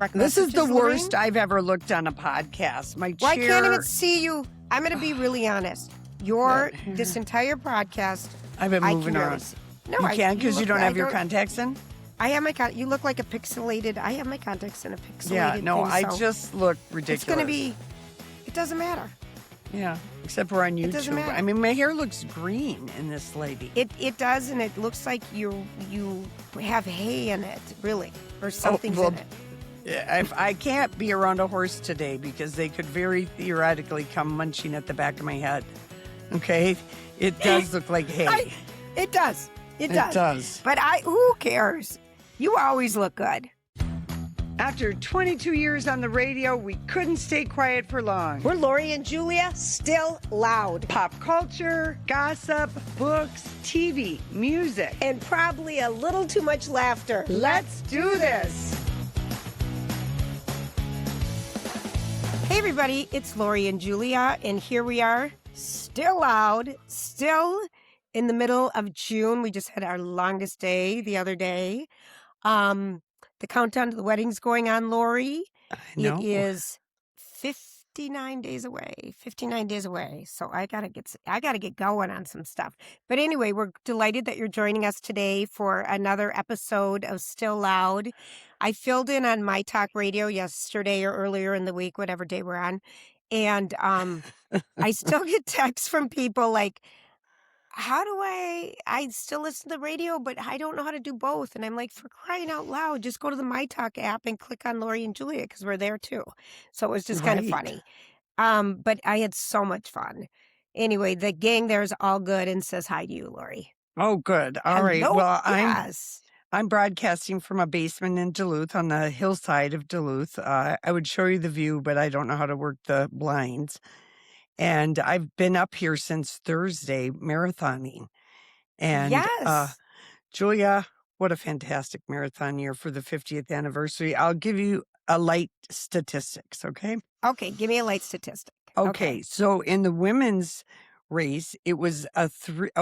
This is the worst Lorraine? I've ever looked on a podcast. My chair. Well, I can't even see you. I'm going to be really honest. This entire podcast, I've been I moving can around. really see. No, You can't because you look- don't I have your contacts in? I have my you look like a pixelated. I have my contacts in a pixelated. Yeah, no, thing, I so just look ridiculous. It's going to be. It doesn't matter. Yeah, except we're on YouTube. It doesn't matter. I mean, my hair looks green in this lady. It does, and it looks like you have hay in it, really, or something's in it. I can't be around a horse today because they could very theoretically come munching at the back of my head. Okay? It does look like hay. It does. It It does. does. But who cares? You always look good. After 22 years on the radio, we couldn't stay quiet for long. We're Lori and Julia, still loud. Pop culture, gossip, books, TV, music. And probably a little too much laughter. Let's do this. Hey, everybody, it's Lori and Julia, and here we are, still loud, still in the middle of June. We just had our longest day the other day. The countdown to the wedding's going on, Lori. I know. It is 59 days away. 59 days away. So I gotta get going on some stuff. But anyway, we're delighted that you're joining us today for another episode of Still Loud. I filled in on My Talk Radio yesterday or earlier in the week, whatever day we're on, and I still get texts from people like, how do I still listen to the radio, but I don't know how to do both. And I'm like, for crying out loud, just go to the My Talk app and click on Lori and Julia because we're there too. So it was just kind of funny. But I had so much fun. Anyway, the gang there is all good and says hi to you, Lori. Oh, good. All right. Hello? Well, Yes. I'm broadcasting from a basement in Duluth on the hillside of Duluth. I would show you the view, but I don't know how to work the blinds. And I've been up here since Thursday marathoning. And Yes. Julia, what a fantastic marathon year for the 50th anniversary. I'll give you a light statistics, okay? Okay, give me a light statistic. Okay, so in the women's race, it was a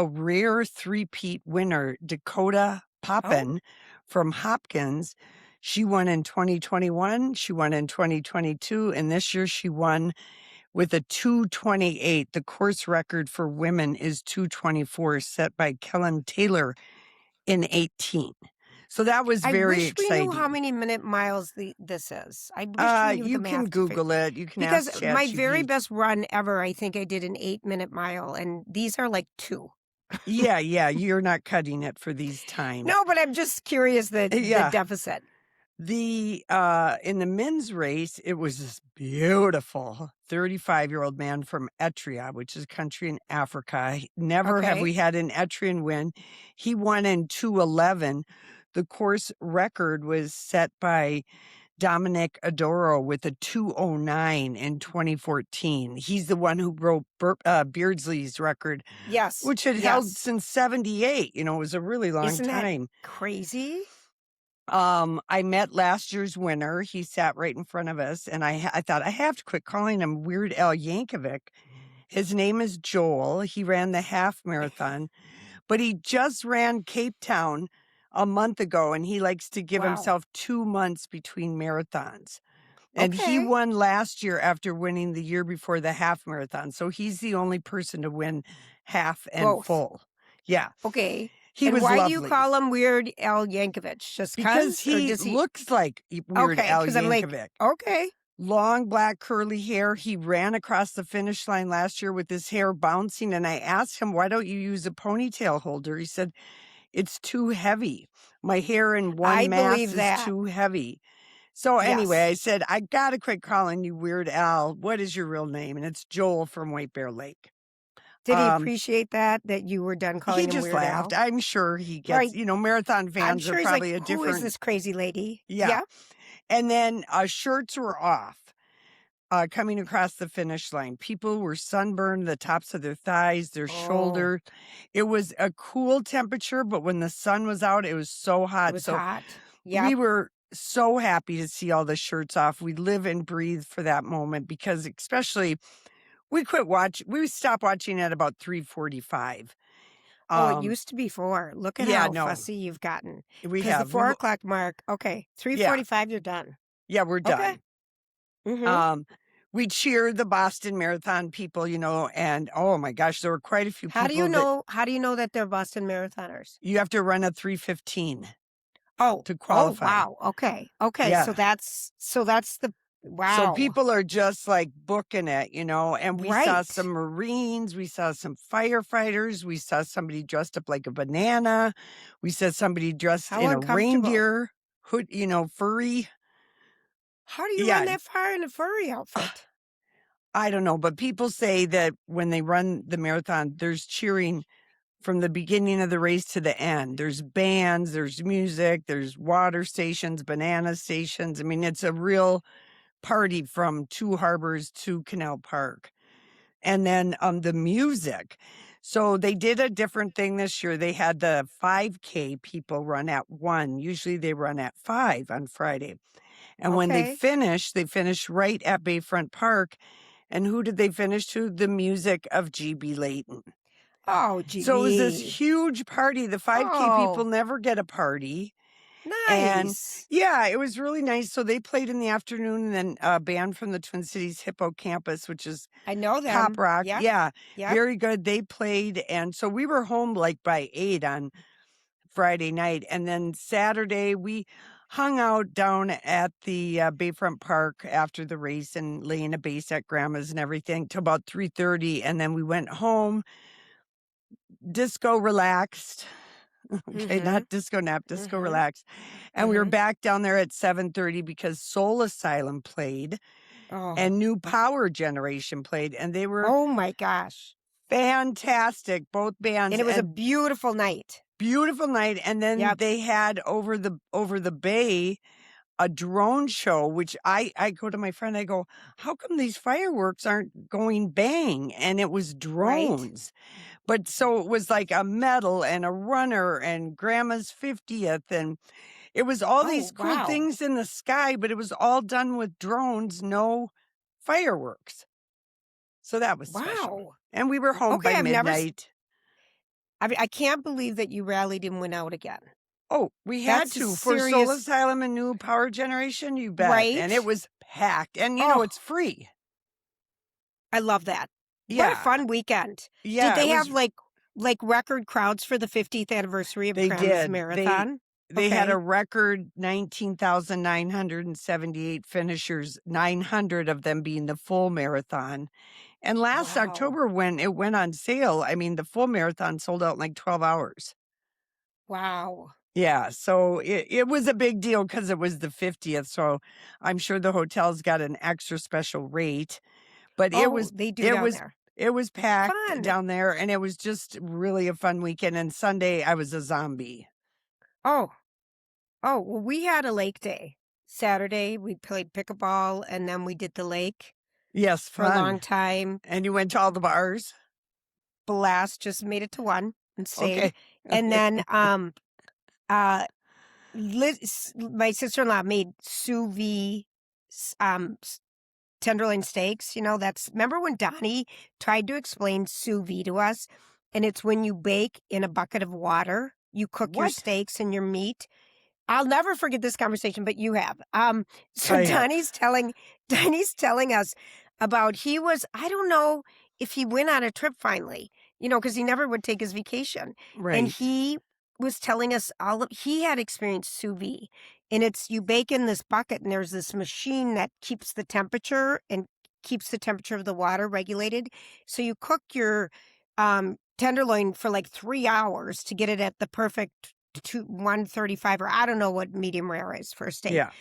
rare three-peat winner, Dakota Poppin from Hopkins. She won in 2021, she won in 2022, and this year she won with a 2:28. The course record for women is 2:24, set by Kellen Taylor in 18. So that was very I wish we exciting. knew how many minute miles this is. I wish we knew You the can math to Google it. You can ask because my very ChatGPT. best run ever, I think I did an 8-minute mile, and these are like 2. Yeah, you're not cutting it for these times. No, but I'm just curious the deficit. In the men's race, it was this beautiful 35-year-old man from Eritrea, which is a country in Africa. Never have we had an Eritrean win. He won in 2:11. The course record was set by Dominic Adoro with a 2:09 in 2014. He's the one who broke Beardsley's record, Yes. which had held since 78. You know, it was a really long Isn't that time. crazy? I met last year's winner. He sat right in front of us, and I thought I have to quit calling him Weird Al Yankovic. His name is Joel. He ran the half marathon, but he just ran Cape Town a month ago, and he likes to give himself 2 months between marathons. And he won last year after winning the year before the half marathon. So he's the only person to win half and full. Yeah. Okay. He was why lovely. do you call him Weird Al Yankovic? Just Because he looks like Weird Al because I'm like, Yankovic. okay. Long black curly hair. He ran across the finish line last year with his hair bouncing, and I asked him, why don't you use a ponytail holder? He said, it's too heavy. My hair in one mass is too heavy. So anyway, I said, I got to quit calling you Weird Al. What is your real name? And it's Joel from White Bear Lake. Did he appreciate that you were done calling him Weird Al? He just laughed. I'm sure he gets, marathon fans are probably a different. Who is this crazy lady? Yeah. And then shirts were off coming across the finish line. People were sunburned, the tops of their thighs, their shoulder. It was a cool temperature, but when the sun was out, it was so hot. It was hot. Yeah. We were so happy to see all the shirts off. We live and breathe for that moment because especially we stopped watching at about 3:45. It used to be 4. Look at how fussy you've gotten. We Because have the 4 o'clock mark, 3:45, you're done. Yeah, we're Okay. done. Mm-hmm. Um, we cheer the Boston Marathon people, and oh my gosh, there were quite a few How do you people that know? How do you know that they're Boston Marathoners? you have to run a 3:15 Oh, to oh, qualify. wow. Okay, okay. So Yeah. that's the So wow. people are just like booking it, and we saw Right. some Marines, we saw some firefighters, we saw somebody dressed up like a banana, we saw somebody dressed How in a uncomfortable. reindeer hood, furry. How do you run Yeah, that far in a furry outfit? I don't know, but people say that when they run the marathon, there's cheering from the beginning of the race to the end. There's bands, there's music, there's water stations, banana stations. I mean, it's a real party from Two Harbors to Canal Park. And then the music. So they did a different thing this year. They had the 5K people run at 1. Usually they run at 5 on Friday. And when Okay. they finish right at Bayfront Park. And who did they finish to? The music of GB Layton. Oh, So it was this GB. huge party. The 5K people Oh, never get a party. And nice. yeah, it was really nice. So they played in the afternoon, and then a band from the Twin Cities Hippocampus, which is I know pop them. rock. Yep. Yeah, Yep. very good. They played. And so we were home like by 8 on Friday night. And then Saturday, we hung out down at the Bayfront Park after the race and laying a base at Grandma's and everything till about 3:30. And then we went home, disco relaxed. Okay, Mm-hmm. not disco nap, disco Mm-hmm. relaxed. And we were Mm-hmm. back down there at 7:30 because Soul Asylum played Oh. and New Power Generation played, and they were Oh my gosh. fantastic, both bands, And it was a and beautiful night. beautiful night. And then Yep. they had over the bay a drone show, which I go to my friend, I go, how come these fireworks aren't going bang? And it was Right. drones. But so it was like a medal and a runner and Grandma's 50th. And it was all these Oh, cool wow. things in the sky, but it was all done with drones, no fireworks. So that was special. Wow. And we were home Okay, by I've never midnight. I can't believe that you rallied and went out again. Oh, we had That's a to for Soul serious Asylum and New Power Generation, you bet. And it right? was packed. And Oh, it's free. I love that. What a Yeah. fun weekend. Did Yeah, it they have was like record crowds for the 50th anniversary of they Grandma's did. marathon? They had a Okay. record 19,978 finishers, 900 of them being the full marathon. And last Wow. October when it went on sale, I mean, the full marathon sold out in like 12 hours. Wow. Yeah, so it was a big deal because it was the 50th. So I'm sure the hotels got an extra special rate, but it Oh, was they do it down was there. it was packed Fun. down there, and it was just really a fun weekend. And Sunday I was a zombie. Oh, oh, well, we had a lake day. Saturday, we played pickleball and then we did the lake Yes, for a long fun. time. And you went to all the bars? Blast just made it to one and stayed. Okay. And Okay. then uh my sister-in-law made sous vide tenderloin steaks. That's remember when Donnie tried to explain sous vide to us, and it's when you bake in a bucket of water, you cook your What? steaks and your meat. I'll never forget this conversation, but you have. So I have. Donnie's telling us about I don't know if he went on a trip finally, because he never would take his vacation. And Right. he was telling us he had experienced sous vide. And you bake in this bucket and there's this machine that keeps the temperature and keeps the temperature of the water regulated. So you cook your tenderloin for like 3 hours to get it at the perfect 135, or I don't know what medium rare is for a steak. Yeah.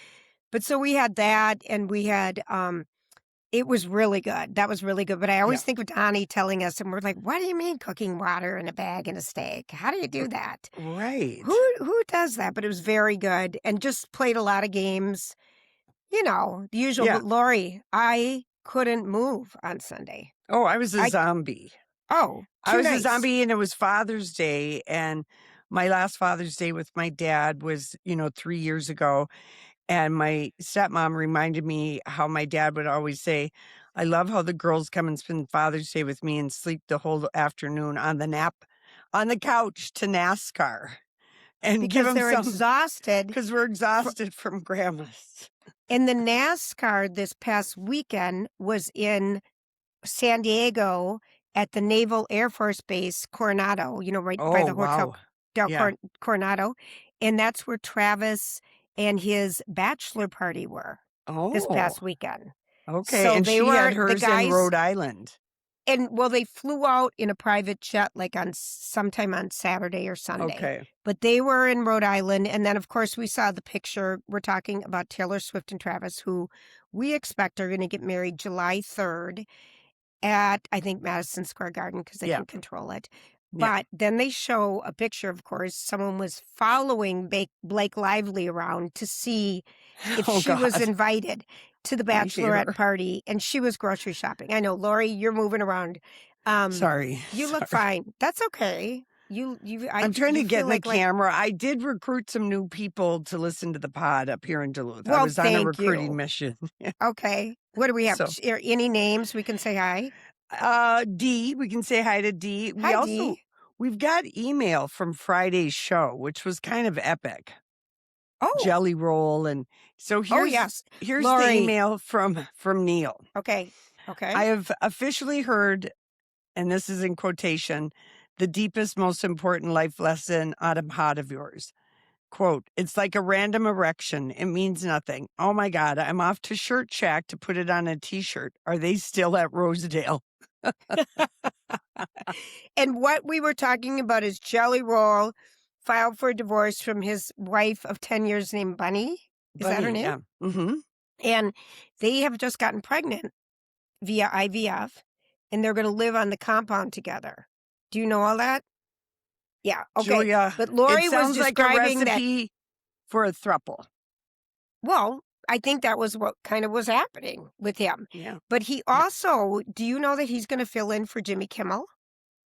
But so we had that, and we had it was really good. That was really good. But I always Yeah. think of Donnie telling us, and we're like, what do you mean cooking water in a bag and a steak? How do you do that? Right. Who does that? But it was very good, and just played a lot of games. The usual. Yeah. But Lori, I couldn't move on Sunday. Oh, I was a I zombie. oh, I too was a nice. zombie, and it was Father's Day, and my last Father's Day with my dad was, 3 years ago, and my stepmom reminded me how my dad would always say, "I love how the girls come and spend Father's Day with me and sleep the whole afternoon on the couch to NASCAR." and give because them they're some exhausted. because we're exhausted from grandmas. And the NASCAR this past weekend was in San Diego at the Naval Air Force Base, Coronado, right by Oh, the Hotel wow. Del Yeah. Coronado. And that's where Travis and his bachelor party were this Oh, past weekend. okay. So And they she had were the hers in guys, Rhode Island. and well, they flew out in a private jet like on sometime on Saturday or Sunday. Okay. But they were in Rhode Island. And then, of course, we saw the picture. We're talking about Taylor Swift and Travis, who we expect are going to get married July 3rd at, I think, Madison Square Garden because they Yeah. can control it. Yeah. But then they show a picture, of course. Someone was following Blake Lively around to see if Oh, she was God. invited to the I hate bachelorette her. party, and she was grocery shopping. I know, Lori, you're moving around. Sorry. You look Sorry. fine. That's okay. I'm trying to You get feel in the like camera. I did recruit some new people to listen to the pod up here in Duluth. I well, was on a thank recruiting you. mission. Okay. What do we have? So, Any names we can say hi? D, we can say hi to D. Hi, Dee. We've got email from Friday's show, which was kind of epic. Oh, Jelly roll. And so yes. here's the Lori. email from Neil. Okay. I have officially heard, and this is in quotation, the deepest, most important life lesson out of pod of yours. Quote, it's like a random erection. It means nothing. Oh my God, I'm off to Shirt Shack to put it on a t-shirt. Are they still at Rosedale? And what we were talking about is Jelly Roll filed for divorce from his wife of 10 years named Bunny. Is that her Bunny, name? yeah. Mm-hmm. And they have just gotten pregnant via IVF, and they're going to live on the compound together. Do you know all that? Yeah. Okay. Julia, But Lori it was sounds like a describing that. recipe for a throuple. Well, I think that was what kind of was happening with him. Yeah. But he also, do you know that he's going to fill in for Jimmy Kimmel?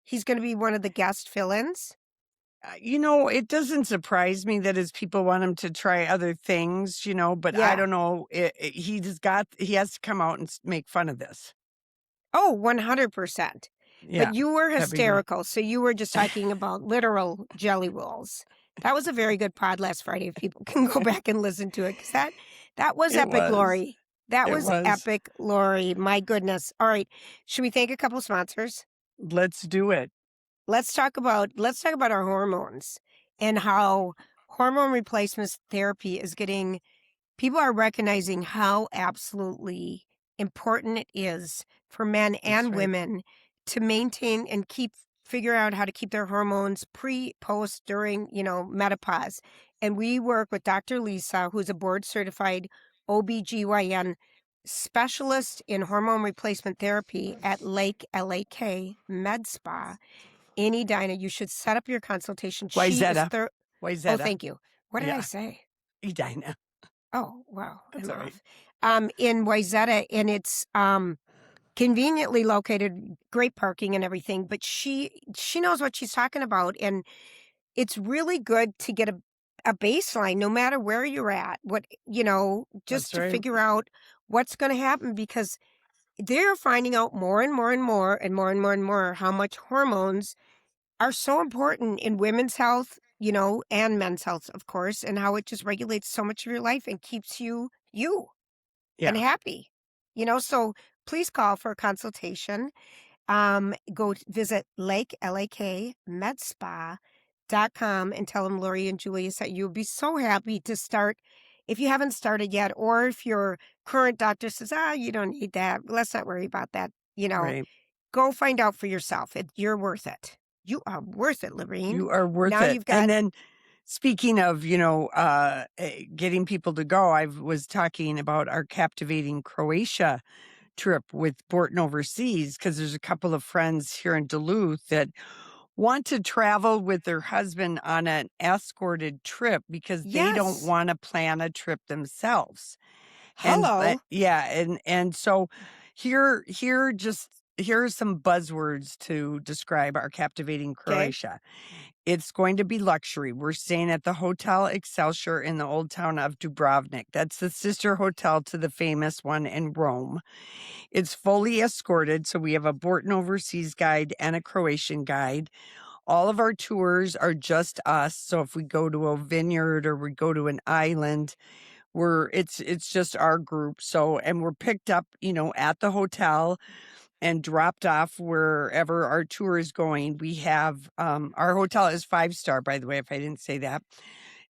He's going to be one of the guest fill-ins. It doesn't surprise me that his people want him to try other things, but Yeah. I don't know. He has to come out and make fun of this. Oh, 100%. Yeah. But you were that'd be great. hysterical. So you were just talking about literal jelly rolls. That was a very good pod last Friday. If people can go back and listen to it, because that was It epic, was. Lori. That It was was. epic, Lori. My goodness. All right. Should we thank a couple sponsors? Let's do it. Let's talk about our hormones and how hormone replacement therapy is getting, people are recognizing how absolutely important it is for men and right. women to maintain and figure out how to keep their hormones pre, post, during, menopause. And we work with Dr. Lisa, who's a board certified OBGYN specialist in hormone replacement therapy at Lake Med Spa in Edina. You should set up your consultation. Wayzata. Oh, thank you. What did Yeah. I say? Edina. Oh, wow. That's I'm all right. off. In Wayzata, and it's conveniently located, great parking and everything, but she knows what she's talking about, and it's really good to get a baseline no matter where you're at, just That's to right. figure out what's going to happen, because they're finding out more and more and more and more and more and more how much hormones are so important in women's health, and men's health, of course, and how it just regulates so much of your life and keeps you and happy. So please call for a consultation. Go visit LakeMedSpa.com and tell them Lori and Julia said you'll be so happy to start if you haven't started yet, or if your current doctor says, you don't need that. Let's not worry about that. Right. Go find out for yourself. You're worth it. You are worth it, Lorene. You are worth Now it. you've got- And then speaking of, getting people to go, I was talking about our captivating Croatia trip with Borton Overseas, because there's a couple of friends here in Duluth that want to travel with their husband on an escorted trip because they don't Yes. want to plan a trip themselves. Hello. And so here are some buzzwords to describe our captivating Croatia. It's going to be luxury. We're staying at the Hotel Excelsior in the old town of Dubrovnik. That's the sister hotel to the famous one in Rome. It's fully escorted, so we have a Borton Overseas guide and a Croatian guide. All of our tours are just us. So if we go to a vineyard or we go to an island, it's just our group. So, and we're picked up, at the hotel and dropped off wherever our tour is going. We have, our hotel is 5-star, by the way, if I didn't say that.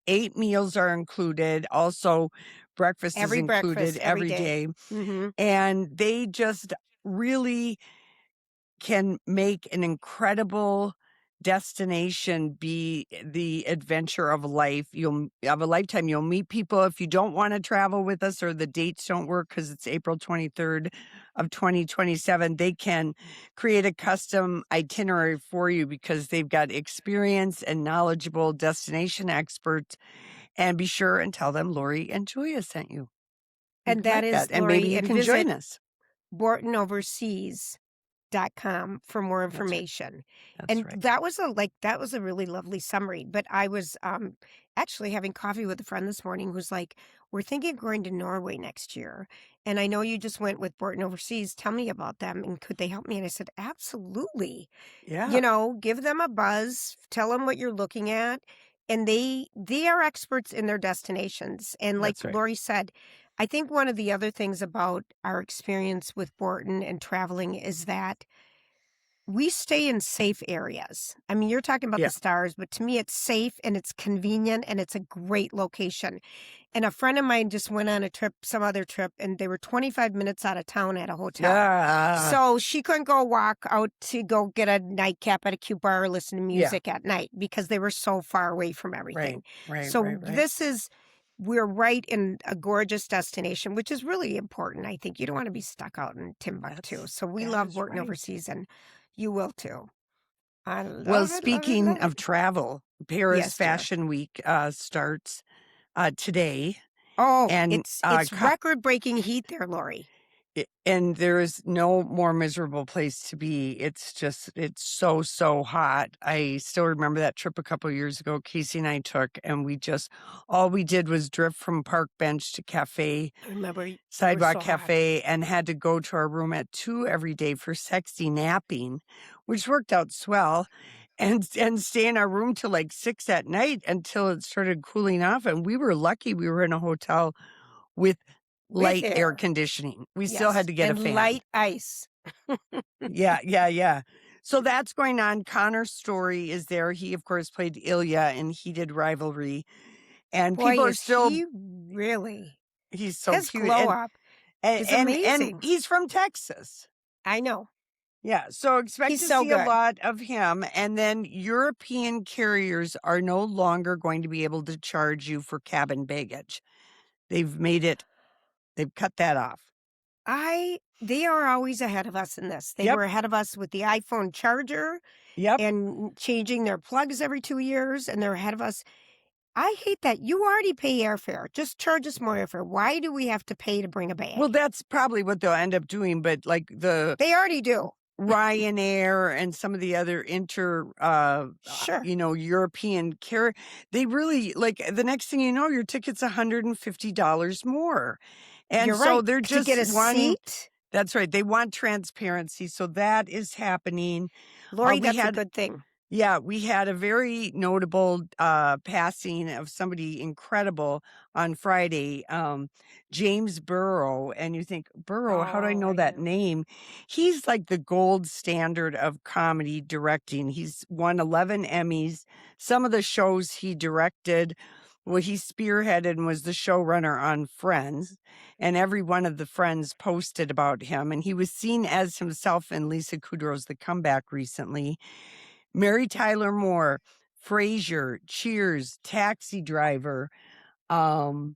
8 meals are included. Also, breakfast is Every breakfast, included every every day. day. Mm-hmm. And they just really can make an incredible destination be the adventure of life. You'll have a lifetime. You'll meet people. If you don't want to travel with us or the dates don't work because it's April 23rd of 2027, they can create a custom itinerary for you because they've got experience and knowledgeable destination experts. And be sure and tell them Lori and Julia sent you. And You'd that like is that. And maybe Lori, you and can visit join us. BortonOverseas.com for more That's right. information. That's And right. that was a really lovely summary. But I was actually having coffee with a friend this morning who's like, we're thinking of going to Norway next year. And I know you just went with Borton Overseas. Tell me about them and could they help me? And I said, absolutely. Yeah. Give them a buzz, tell them what you're looking at. And they are experts in their destinations. And like That's right. Lori said, I think one of the other things about our experience with Borton and traveling is that we stay in safe areas. I mean, you're talking about Yeah. the stars, but to me, it's safe and it's convenient and it's a great location. And a friend of mine just went on a trip, some other trip, and they were 25 minutes out of town at a hotel. Yeah. So she couldn't go walk out to go get a nightcap at a cute bar or listen to music at night because they were so far away from everything. Right. So we're right in a gorgeous destination, which is really important. I think you don't want to be stuck out in Timbuktu. So we that love is Borton right. Overseas, and you will too. I love Well, it, love it, speaking love of it. travel, Paris Yes, dear. Fashion Week starts today, Oh, and it's record-breaking heat there, Lori. and there is no more miserable place to be. It's so hot. I still remember that trip a couple of years ago. Casey and I took, and all we did was drift from park bench to cafe. I remember it was Sidewalk so hot. cafe, and had to go to our room at 2 every day for sexy napping, which worked out swell, and stay in our room till like 6 at night until it started cooling off. And we were lucky we were in a hotel with With light air air. conditioning. We still Yes, had to get a and fan. light ice. Yeah. So that's going on. Connor Story is there. He, of course, played Ilya in Heated Rivalry. And Boy, people are is still, he really. he's so His cute. glow up is And amazing. he's from Texas. I know. Yeah, so expect He's to so see a good. lot of him. And then European carriers are no longer going to be able to charge you for cabin baggage. They've cut that off. They are always ahead of us in this. They Yep. were ahead of us with the iPhone charger Yep. and changing their plugs every 2 years, and they're ahead of us. I hate that. You already pay airfare. Just charge us more airfare. Why do we have to pay to bring a bag? Well, that's probably what they'll end up doing, but like They already do. Ryanair and some of the other Sure. European carrier, they really, like, the next thing you know, your ticket's $150 more. And You're so right. they're To just get a wanting, seat, that's right. They want transparency. So that is happening. Lori, We that's a had, good thing. yeah, we had a very notable passing of somebody incredible on Friday, James Burrow. And you think, Burrow, how do I Oh, know I that know. name? He's like the gold standard of comedy directing. He's won 11 Emmys. Some of the shows he directed, well, he spearheaded and was the showrunner on Friends. And every one of the Friends posted about him. And he was seen as himself in Lisa Kudrow's The Comeback recently. Mary Tyler Moore, Frasier, Cheers, Taxi Driver. So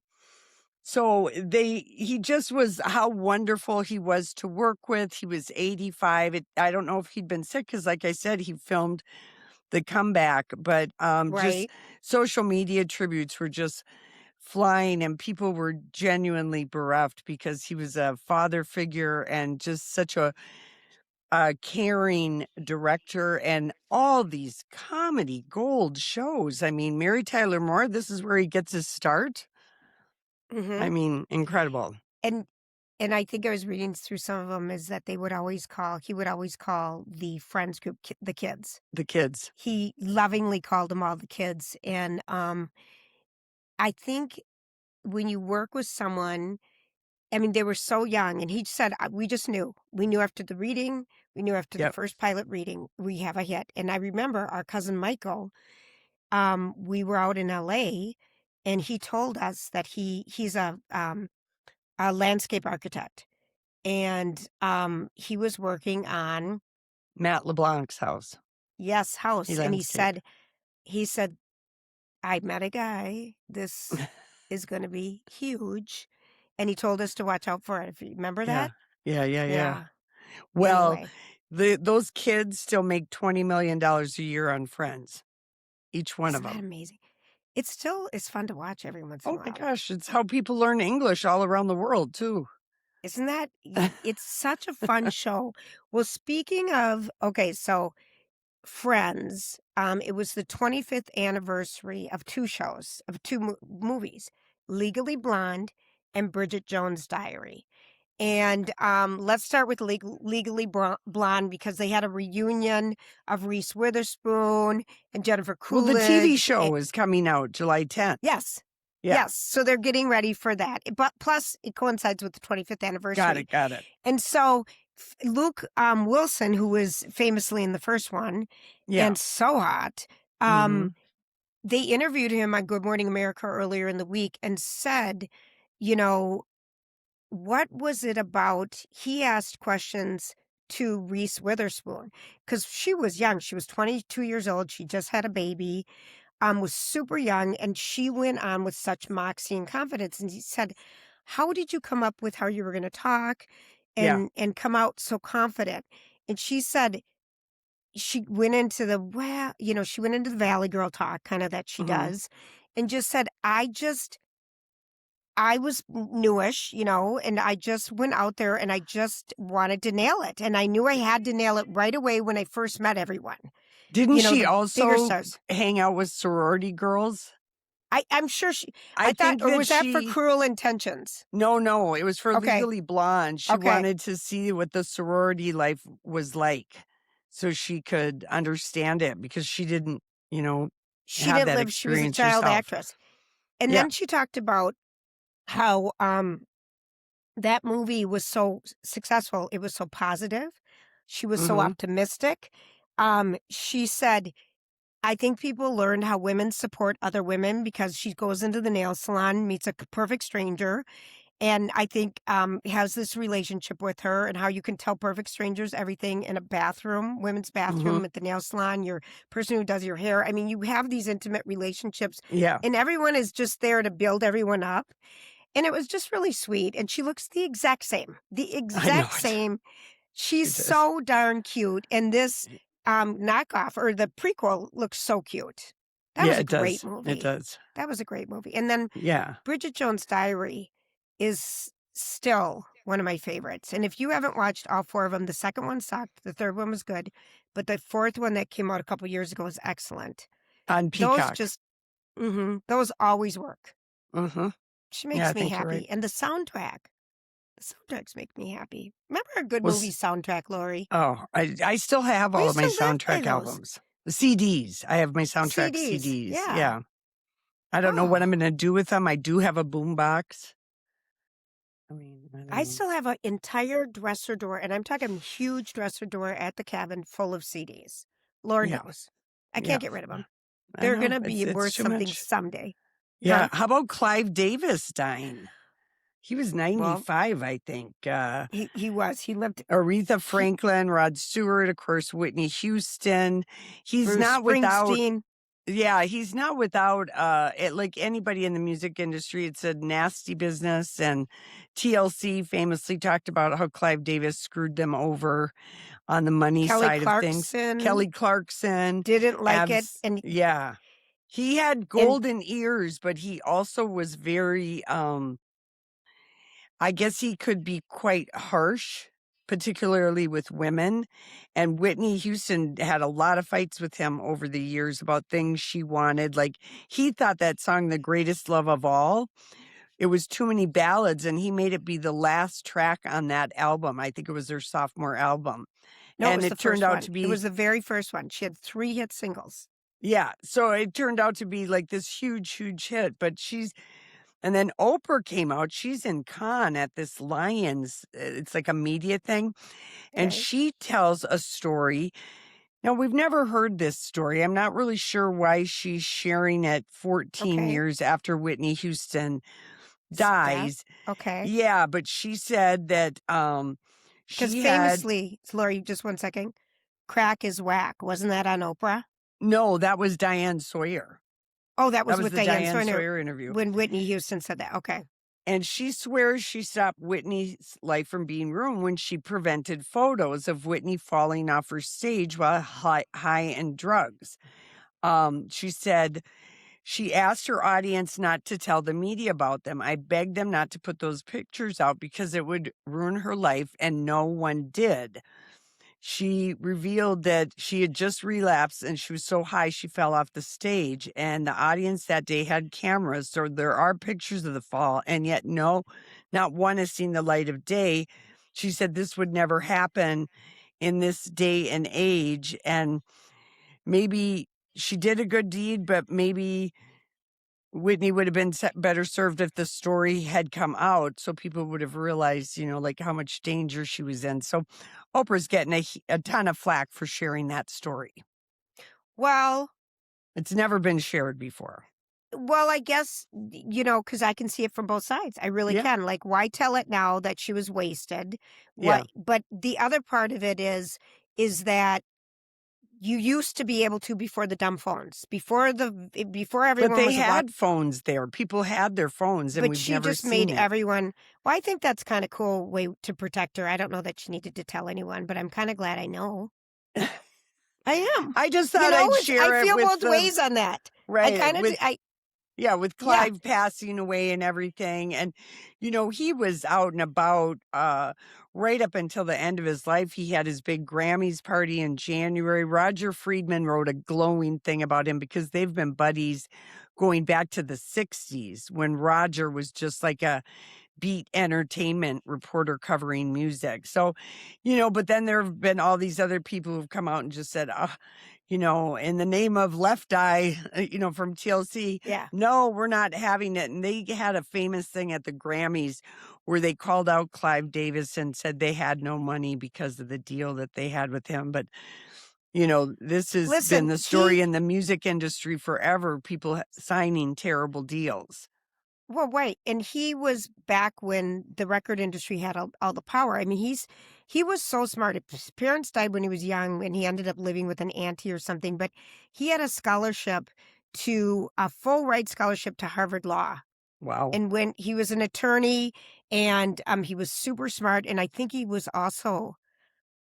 he just was, how wonderful he was to work with. He was 85. I don't know if he'd been sick because, like I said, he filmed The Comeback, but just Right. social media tributes were just flying, and people were genuinely bereft because he was a father figure and just such a caring director, and all these comedy gold shows. I mean, Mary Tyler Moore, this is where he gets his start. Hmm. I mean, incredible. And and I think I was reading through some of them is that he would always call the friends group the kids. The kids. He lovingly called them all the kids. And I think when you work with someone, I mean, they were so young, and he said, we just knew. We knew after the reading, we knew after the Yep. first pilot reading, we have a hit. And I remember our cousin Michael, we were out in LA, and he told us that he's a landscape architect. And he was working on Matt LeBlanc's house. house. He And landscaped. he said, I met a guy. This is going to be huge. And he told us to watch out for it. If you remember Yeah. that? Yeah. Well, Anyway, those kids still make $20 million a year on Friends. Each one of isn't that them. amazing? It's fun to watch every once in a Oh my while. gosh, it's how people learn English all around the world too. Isn't that? It's such a fun show. Well, speaking of, okay, so Friends, it was the 25th anniversary of two shows, of two movies, Legally Blonde and Bridget Jones' Diary. And let's start with Legally Blonde, because they had a reunion of Reese Witherspoon and Jennifer Well, Coolidge. the TV show is coming out July 10th. Yes. Yeah. Yes. So they're getting ready for that. But plus, it coincides with the 25th anniversary. Got it. And so Luke Wilson, who was famously in the first one Yeah. and so hot, they interviewed him on Good Morning America earlier in the week and said, what was it about? He asked questions to Reese Witherspoon because she was young. She was 22 years old. She just had a baby, was super young. And she went on with such moxie and confidence. And he said, how did you come up with how you were going to talk and come out so confident? And she said, she went into she went into the Valley Girl talk kind of that she does, and just said, I was newish, and I just went out there and I just wanted to nail it. And I knew I had to nail it right away when I first met everyone. Didn't she the bigger also stars. hang out with sorority girls? I'm sure I thought, think or that was that for Cruel Intentions? No, it was for Okay. Legally Blonde. She Okay. wanted to see what the sorority life was like so she could understand it because she didn't, She have didn't that live. She was a experience child herself. actress. And Yeah. then she talked about how that movie was so successful. It was so positive. She was so optimistic. She said, I think people learned how women support other women because she goes into the nail salon, meets a perfect stranger, and I think has this relationship with her, and how you can tell perfect strangers everything in a bathroom, women's bathroom, at the nail salon, your person who does your hair. I mean, you have these intimate relationships, Yeah. and everyone is just there to build everyone up. And it was just really sweet. And she looks the exact same. The exact it. same. She's She does. so darn cute. And this knockoff or the prequel looks so cute. That was a great movie. It does. That was a great movie. And then Yeah. Bridget Jones' Diary is still one of my favorites. And if you haven't watched all four of them, the second one sucked. The third one was good. But the fourth one that came out a couple years ago is excellent. On Peacock. Those always work. She makes I me think you're happy. right. And the soundtracks make me happy. Remember a good movie soundtrack, Lori? Oh, I still have all of my soundtrack albums. The CDs. I have my soundtrack CDs. Yeah. I don't know what I'm going to do with them. I do have a boombox. I still have an entire dresser drawer, and I'm talking huge dresser drawer at the cabin full of CDs. Lord knows. I can't get rid of them. They're going to be worth something someday. Yeah. How about Clive Davis dying? He was 95, I think. He was. He lived. Aretha Franklin, Rod Stewart, of course, Whitney Houston. He's Bruce not Springsteen. he's not without, like anybody in the music industry. It's a nasty business. And TLC famously talked about how Clive Davis screwed them over on the money side of things. Kelly Clarkson. Didn't like it. And yeah. He had golden ears, but he also was very, I guess he could be quite harsh, particularly with women. And Whitney Houston had a lot of fights with him over the years about things she wanted. Like he thought that song, The Greatest Love of All, it was too many ballads, and he made it be the last track on that album. I think it was their sophomore album. No, it And was the it turned first out one. to It be was the very first one. She had 3 hit singles. yeah, so it turned out to be like this huge, huge hit, but and then Oprah came out. She's in Cannes at this Lions, it's like a media thing, and Okay. she tells a story. Now, we've never heard this story. I'm not really sure why she's sharing it 14 Okay. years after Whitney Houston Death. dies. Okay. Yeah, but she said that Because she had famously, Lori, just one second, crack is whack. Wasn't that on Oprah? no, that was Diane Sawyer. Oh, that That was was with the Diane Diane Sawyer Sawyer interview. when Whitney Houston said that. Okay. And she swears she stopped Whitney's life from being ruined when she prevented photos of Whitney falling off her stage while high in drugs. She said she asked her audience not to tell the media about them. I begged them not to put those pictures out because it would ruin her life, and no one did. She revealed that she had just relapsed and she was so high she fell off the stage. And the audience that day had cameras, so there are pictures of the fall, and yet not one has seen the light of day. She said this would never happen in this day and age. And maybe she did a good deed, but maybe Whitney would have been better served if the story had come out so people would have realized, like how much danger she was in. So Oprah's getting a ton of flack for sharing that story. Well, It's never been shared before. I guess, because I can see it from both sides. I really Yeah. can. Like, why tell it now that she was wasted? Yeah. But the other part of it is that you used to be able to before the dumb phones, before everyone But they was had phones there. People had their phones, and but we've she never just made seen it. everyone. Well, I think that's kind of cool way to protect her. I don't know that she needed to tell anyone, but I'm kind of glad I know. I am. I just thought I'd share I it feel with both ways on that. right. I kind of. Yeah, with Clive passing away and everything. And, he was out and about right up until the end of his life. He had his big Grammys party in January. Roger Friedman wrote a glowing thing about him because they've been buddies going back to the 60s when Roger was just like a beat entertainment reporter covering music. So, but then there have been all these other people who've come out and just said, in the name of Left Eye, from TLC, Yeah. no, we're not having it. And they had a famous thing at the Grammys where they called out Clive Davis and said they had no money because of the deal that they had with him. But, this has been the story in the music industry forever, people signing terrible deals. Well, wait, and he was back when the record industry had all the power. I mean, he was so smart. His parents died when he was young, and he ended up living with an auntie or something. But he had a full ride scholarship to Harvard Law. Wow. And when he was an attorney, and he was super smart, and I think he was also,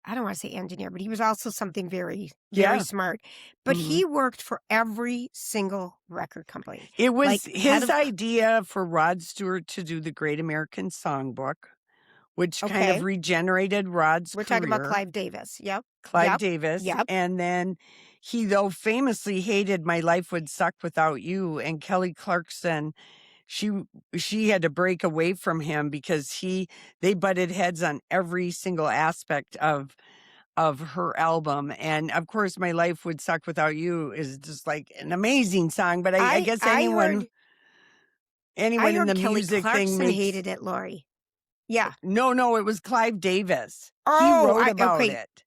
I don't want to say engineer, but he was also something very, very smart. But he worked for every single record company. It was his idea for Rod Stewart to do the Great American Songbook, which kind of regenerated Rod's career. We're talking about Clive Davis. Yep. Clive Davis. Yep. And then he, though, famously hated My Life Would Suck Without You. And Kelly Clarkson, she had to break away from him because they butted heads on every single aspect of her album. And of course, My Life Would Suck Without You is just like an amazing song. But I guess anyone in the Kelly music Clarkson thing hated it, Lori. Yeah. No, it was Clive Davis. Oh, he wrote about it.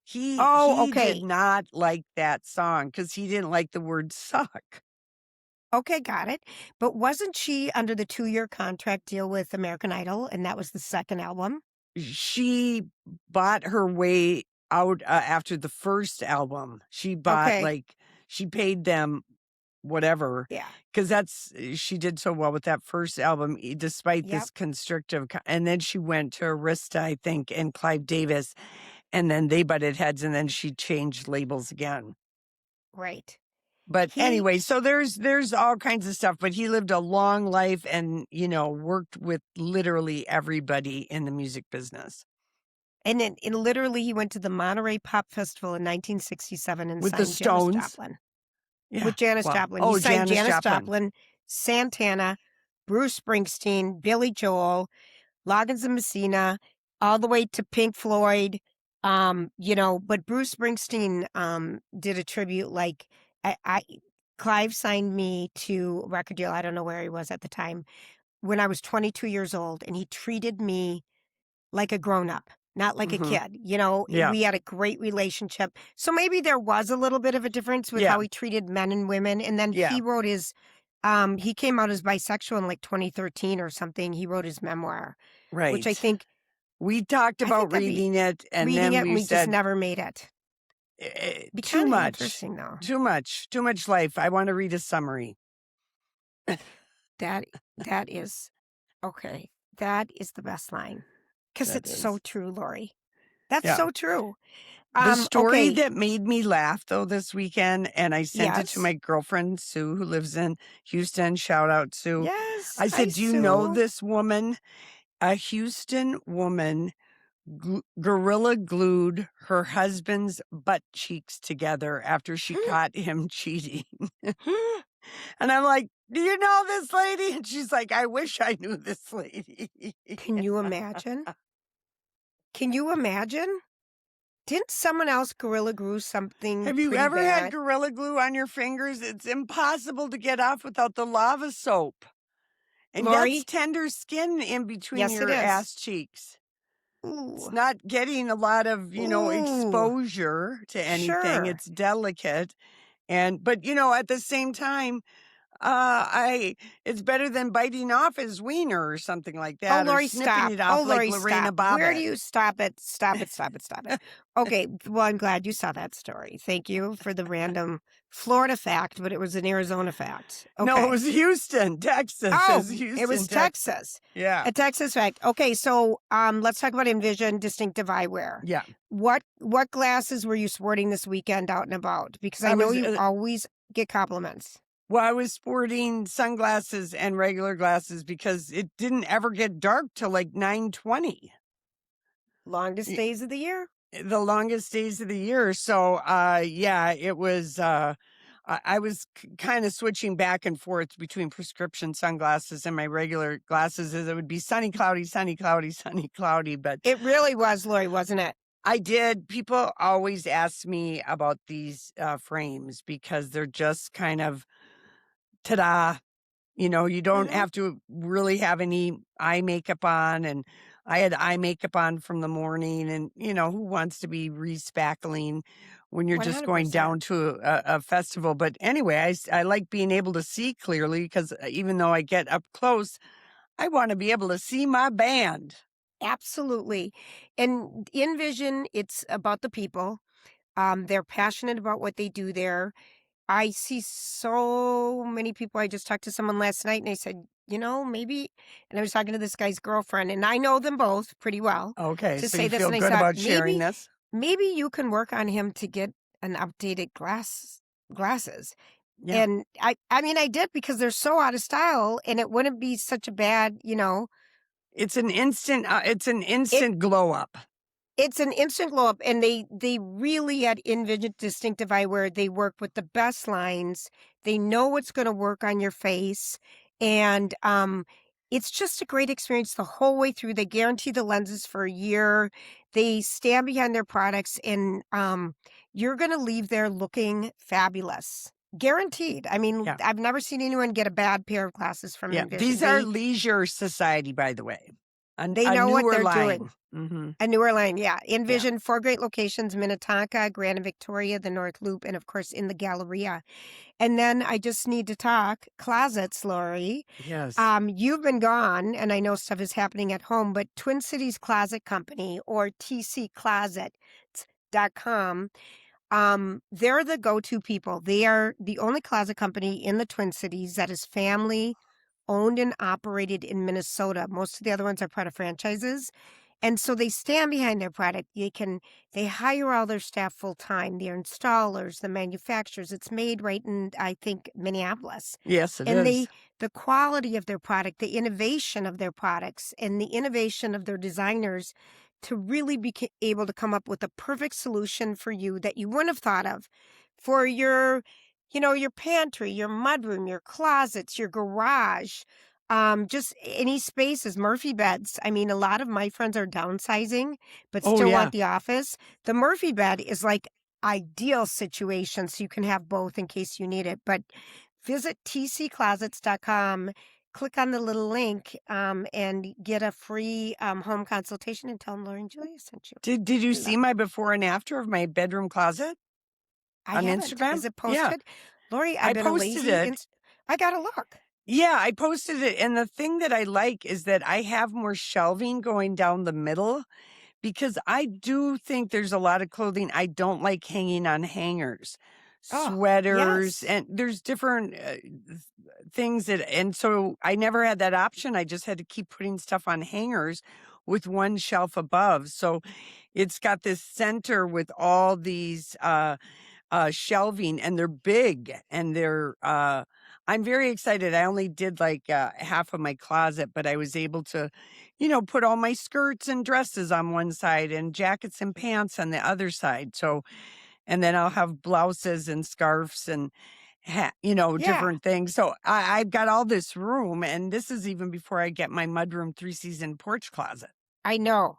He did not like that song because he didn't like the word suck. Okay, got it. But wasn't she under the 2-year contract deal with American Idol, and that was the second album? She bought her way out after the first album. She bought she paid them whatever. Yeah. Because she did so well with that first album, despite this constrictive. And then she went to Arista, I think, and Clive Davis, and then they butted heads, and then she changed labels again. Right. But anyway, so there's all kinds of stuff, but he lived a long life and, worked with literally everybody in the music business. And then literally he went to the Monterey Pop Festival in 1967 and with signed the Stones. Janis Joplin. Yeah. With Janis Joplin. He signed Janis Joplin, Santana, Bruce Springsteen, Billy Joel, Loggins and Messina, all the way to Pink Floyd. But Bruce Springsteen did a tribute. Like Clive signed me to a record deal. I don't know where he was at the time when I was 22 years old, and he treated me like a grown up, not like a Mhm. kid. Yeah. We had a great relationship. So maybe there was a little bit of a difference with Yeah. how he treated men and women. And then Yeah. he wrote he came out as bisexual in like 2013 or something. He wrote his memoir, which I Right. think We talked about that'd be reading it, and reading then it, and we we just said, never made it. Be too kind of much. interesting though. Too much life. I want to read a summary. That is okay. That is the best line because That it's so is. true, Lori. That's Yeah. so true. The story Okay. that made me laugh, though, this weekend, and I sent it to Yes. my girlfriend, Sue, who lives in Houston. Shout out, Sue. Yes. I Hi, said, do you know Sue. this woman? A Houston woman gorilla glued her husband's butt cheeks together after she caught him cheating. And I'm like, do you know this lady? And she's like, I wish I knew this lady. Can you imagine? Can you imagine? Didn't someone else gorilla glue something Have you pretty ever had bad? gorilla glue on your fingers? It's impossible to get off without the lava soap. And Lori? that's tender skin in between Yes, it your is. ass cheeks. It's Ooh. not getting a lot of, Ooh. exposure to anything. Sure. It's delicate. But at the same time, it's better than biting off his wiener or something like Oh, that, or Lori, snipping stop. it off Oh, like Lori, Lorena stop. Where do Bobbitt. you stop it? Stop it, stop it, stop it. Okay, well, I'm glad you saw that story. Thank you for the random Florida fact, but it was an Arizona fact. No, Okay. it was Houston, Texas. Oh, Houston, it was Texas. Yeah. A Texas fact. Okay, so let's talk about Envision Distinctive Eyewear. Yeah. What glasses were you sporting this weekend out and about? Because I I know was, you always get compliments. Well, I was sporting sunglasses and regular glasses because it didn't ever get dark till like 9:20. Longest days of the year? The longest days of the year. So, it was, I was kind of switching back and forth between prescription sunglasses and my regular glasses, as it would be sunny, cloudy, sunny, cloudy, sunny, cloudy. But It really was, Lori, wasn't it? I did. People always ask me about these frames because they're just kind of ta-da. You don't have to really have any eye makeup on. And I had eye makeup on from the morning. And, who wants to be respackling when you're just going 100%. down to a festival? But anyway, I like being able to see clearly because even though I get up close, I want to be able to see my band. Absolutely. And in Vision, it's about the people. They're passionate about what they do there. I see so many people. I just talked to someone last night and I said, maybe, and I was talking to this guy's girlfriend, and I know them both pretty well. Okay, To so say you this, feel and I good thought, about sharing this? Maybe you can work on him to get an updated glasses. Yeah. And I did, because they're so out of style, and it wouldn't be such a bad, It's an instant glow up. It's an instant glow up, and they really at Envision Distinctive Eyewear, they work with the best lines. They know what's going to work on your face, and it's just a great experience the whole way through. They guarantee the lenses for a year. They stand behind their products, and you're going to leave there looking fabulous. Guaranteed. I mean, Yeah. I've never seen anyone get a bad pair of glasses from Yeah, Envision. these are Leisure Society, by the way. They know what newer they're line. doing. Mm-hmm. A newer line, yeah. Envision 4 great locations: Minnetonka, Grand and Victoria, the North Loop, and of course in the Galleria. And then I just need to talk closets, Lori. Yes. You've been gone, and I know stuff is happening at home, but Twin Cities Closet Company, or tccloset.com, they're the go-to people. They are the only closet company in the Twin Cities that is family owned and operated in Minnesota. Most of the other ones are part of franchises. And so they stand behind their product. They hire all their staff full time, their installers, the manufacturers. It's made right in, I think, Minneapolis. Yes, it and is. the quality of their product, the innovation of their products, and the innovation of their designers to really be able to come up with a perfect solution for you that you wouldn't have thought of for your pantry, your mudroom, your closets, your garage. Just any spaces, Murphy beds. I mean, a lot of my friends are downsizing, but Oh, still yeah. want the office. The Murphy bed is like ideal situation, so you can have both in case you need it. But visit tcclosets.com, click on the little link, and get a free home consultation and tell them Lori and Julia sent you. Did you I see love my before and after of my bedroom closet I on haven't. Instagram? Is it Yeah, posted? Lori, I've I been a posted lazy. it. I gotta look. Yeah, I posted it. And the thing that I like is that I have more shelving going down the middle because I do think there's a lot of clothing I don't like hanging on hangers, Oh, sweaters, yes. and there's different things that, and so I never had that option. I just had to keep putting stuff on hangers with one shelf above. So it's got this center with all these, shelving, and they're big, and I'm very excited. I only did like half of my closet, but I was able to, put all my skirts and dresses on one side and jackets and pants on the other side. So, and then I'll have blouses and scarves and Yeah, different things. So I've got all this room, and this is even before I get my mudroom 3-season porch closet. I know.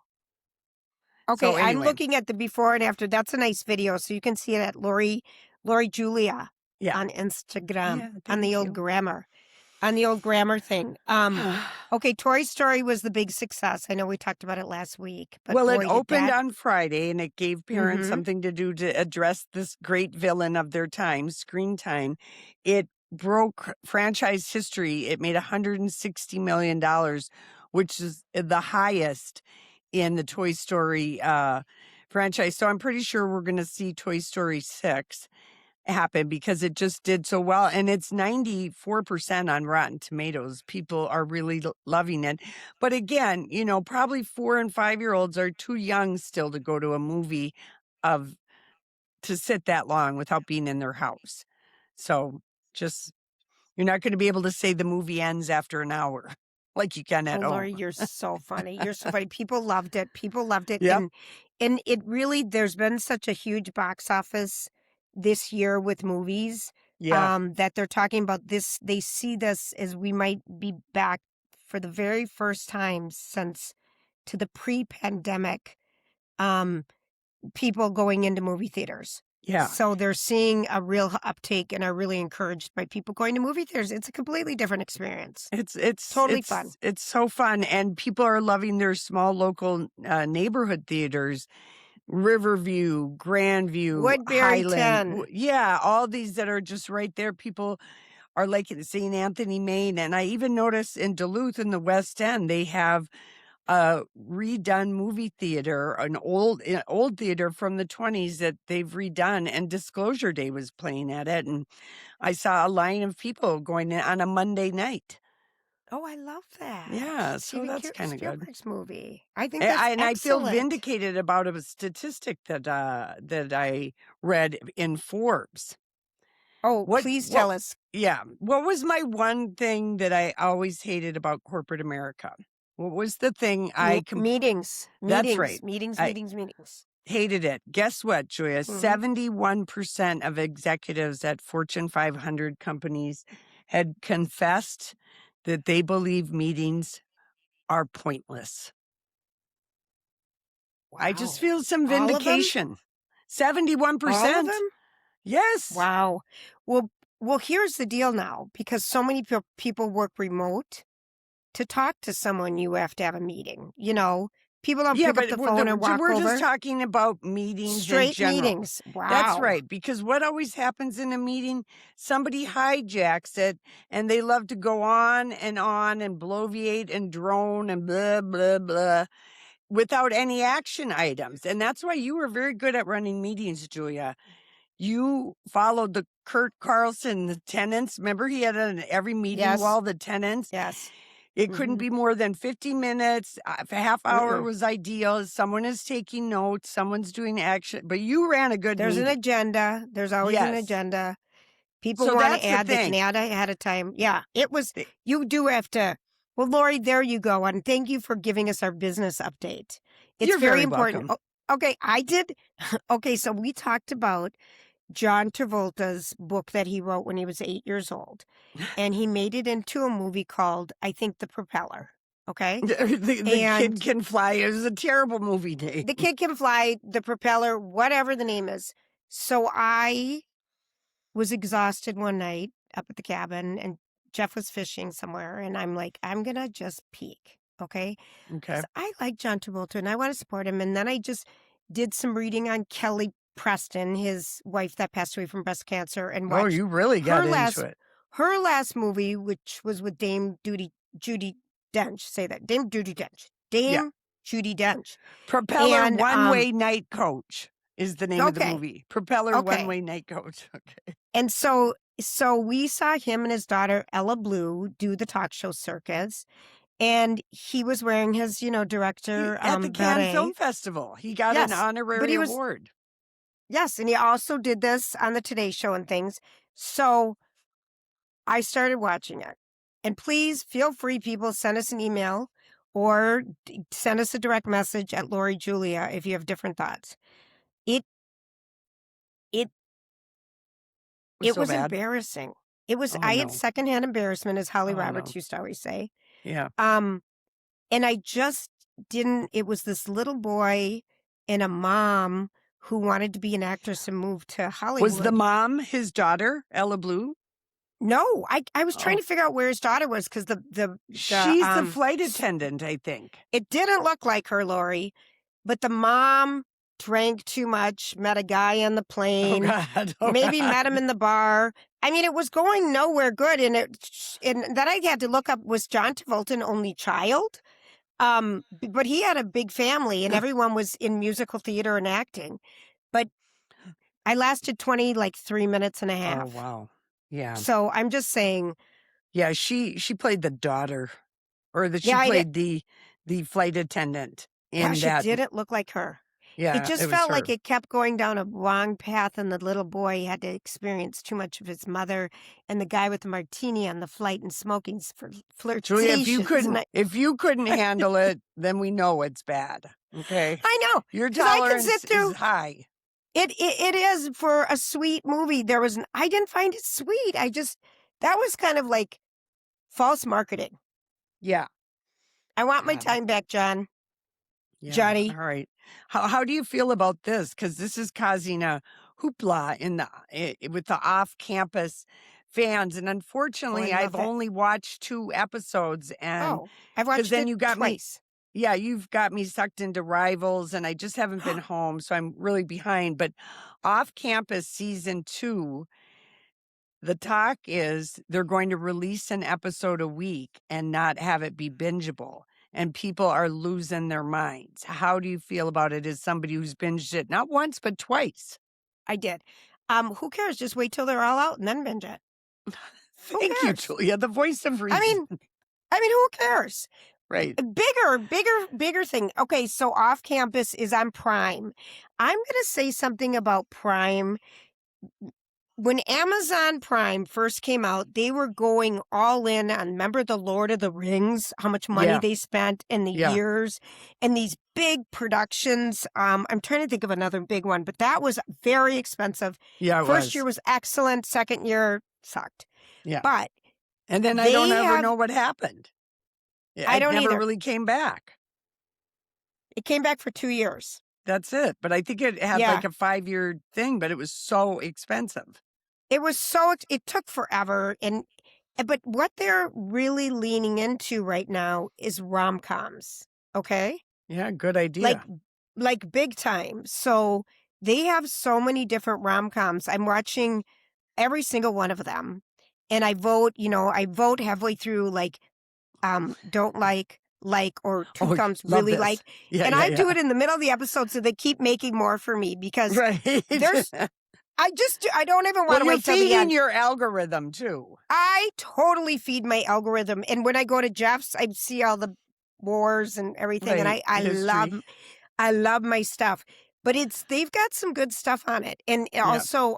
So Okay, I'm anyway, looking at the before and after. That's a nice video. So you can see it at Lori Julia yeah, on Instagram yeah, on the thank old you. grammar. On the old grammar thing. Okay, Toy Story was the big success. I know we talked about it last week, but Well, it boy, did opened that. on Friday, and it gave parents Mm-hmm. something to do to address this great villain of their time, screen time. It broke franchise history. It made $160 million, which is the highest in the Toy Story franchise. So I'm pretty sure we're going to see Toy Story 6 happen because it just did so well. And it's 94% on Rotten Tomatoes. People are really loving it. But again, probably 4 and 5-year-olds are too young still to go to a movie of to sit that long without being in their house. So just you're not going to be able to say the movie ends after an hour like you can Oh, at Lori, home. you're so funny. You're so funny. People loved it. People loved it. Yep. And it really, there's been such a huge box office this year with movies, Yeah. that they're talking about this. They see this as we might be back for the very first time since to the pre-pandemic, um, people going into movie theaters. Yeah. So they're seeing a real uptake and are really encouraged by people going to movie theaters. It's a completely different experience. It's Totally fun. It's so fun, and people are loving their small local neighborhood theaters, Riverview, Grandview, Woodbury Highland. 10. Yeah, all these that are just right there. People are like St. Anthony, Maine, and I even notice in Duluth in the West End they have a redone movie theater, an old theater from the 20s that they've redone, and Disclosure Day was playing at it, and I saw a line of people going in on a Monday night. Oh, I love that. Yeah, so Steven that's kind of good. Spielberg's movie. I think that's And I feel excellent. vindicated about a statistic that I read in Forbes. Oh, What please what tell us. Yeah, what was my one thing that I always hated about corporate America? What was the thing Meetings. That's right. Meetings. I Meetings. hated it. Guess what, Julia? Mhm. 71% of executives at Fortune 500 companies had confessed that they believe meetings are pointless. I just Wow. feel some All of them? vindication. All of 71%. them? Yes. Wow. Well, here's the deal now. Because so many people work remote, to talk to someone, you have to have a meeting. People don't Yeah, pick up but the phone and walk we're over. just talking about meetings in Straight general. meetings. That's Wow. right. Because what always happens in a meeting, somebody hijacks it and they love to go on and bloviate and drone and blah, blah, blah without any action items. And that's why you were very good at running meetings, Julia. You followed the Kurt Carlson, the tenants. Remember, he had on every meeting Yes. wall the tenants. Yes. It couldn't be more than 50 minutes. A half hour was ideal. Someone is taking notes. Someone's doing action. But you ran a good There's an meeting. agenda. There's always an Yes. agenda. People So want that's to the add. They can thing. add ahead of time. Yeah, it was. They- You do have to. Well, Lori, there you go. And thank you for giving us our business update. It's You're very important. welcome. Okay, I did. Okay, so we talked about John Travolta's book that he wrote when he was 8 years old. And he made it into a movie called, I think, The Propeller. Okay? The And Kid Can Fly. It was a terrible movie name. The Kid Can Fly, The Propeller, whatever the name is. So I was exhausted one night up at the cabin, and Jeff was fishing somewhere, and I'm like, I'm going to just peek. Okay? Okay. 'Cause I like John Travolta, and I want to support him. And then I just did some reading on Kelly Preston, his wife that passed away from breast cancer, and Oh, watched you really got into it. her last movie, which was with Dame Judi Dench. Say that. Dame Judi Dench. Dame Judi Dench. Propeller And, One-Way Night Coach is the name of the Okay. movie. Propeller Okay. One-Way Night Coach. Okay. And so we saw him and his daughter, Ella Blue, do the talk show circus. And he was wearing his, director At the Cannes beret. Film Festival. He got Yes, an but honorary he was- award. Yes, and he also did this on the Today Show and things. So I started watching it. And please feel free, people, send us an email or send us a direct message at Lori Julia if you have different thoughts. It so was bad. embarrassing. It was. Oh, I had no. secondhand embarrassment, as Holly Oh, Roberts no. used to always say. Yeah. And I just didn't. It was this little boy and a mom who wanted to be an actress and moved to Hollywood. Was the mom his daughter, Ella Blue? No, I was trying Oh. to figure out where his daughter was because She's the flight attendant, I think. it didn't look like her, Lori, but the mom drank too much, met a guy on the Oh, plane, God. Oh, maybe God. met him in the bar. I mean, it was going nowhere good, and then I had to look up, was John Travolta an only child? But he had a big family, and everyone was in musical theater and acting. But I lasted 3 minutes and a half. Oh, wow. Yeah. So I'm just saying, Yeah, she played the daughter, or she Yeah, I played the flight attendant in gosh, that. it didn't look like her. Yeah, It just was felt her. like it kept going down a wrong path, and the little boy had to experience too much of his mother, and the guy with the martini on the flight and smoking for flirtations. Julia, if you couldn't handle it, then we know it's bad. Okay, I know. your 'Cause I can tolerance sit through- is high. It is for a sweet movie. I didn't find it sweet. That was kind of like false marketing. Yeah, I want my Yeah. time back, John. yeah. Johnny. All right. How do you feel about this? Because this is causing a hoopla with the off-campus fans, and unfortunately, I I've love it. only watched 2 episodes, and I've watched then it you got me- twice. yeah, you've got me sucked into Rivals, and I just haven't been home, so I'm really behind. But Off Campus season 2, the talk is they're going to release an episode a week and not have it be bingeable. And people are losing their minds. How do you feel about it as somebody who's binged it not once, but twice? I did. Who cares? Just wait till they're all out and then binge it. Thank you, cares? Julia, the voice of reason. I mean, who cares? right. Bigger thing. Okay, so Off Campus is on Prime. I'm going to say something about Prime. When Amazon Prime first came out, they were going all in on, remember the Lord of the Rings, how much money Yeah. they spent in the Yeah. years, and these big productions. I'm trying to think of another big one, but that was very expensive. Yeah, it First was. year was excellent. Second year sucked. Yeah. But And then I don't they ever have- know what happened. I don't never either. really came back. it came back for 2 years. That's it. But I think it had Yeah. like a 5-year thing, but it was so expensive. It was it took forever. But what they're really leaning into right now is rom-coms. Okay? Yeah, good idea. Like big time. So they have so many different rom-coms. I'm watching every single one of them. And I vote halfway through, don't like, or two Oh, thumbs love really this. like. Yeah, And yeah, I do yeah. it in the middle of the episode, so they keep making more for me because Right. there's- I don't even well, want to you're wait till the feeding end. your algorithm too. I totally feed my algorithm. And when I go to Jeff's, I see all the wars and everything. And Right, I history. love my stuff. But they've got some good stuff on it. And also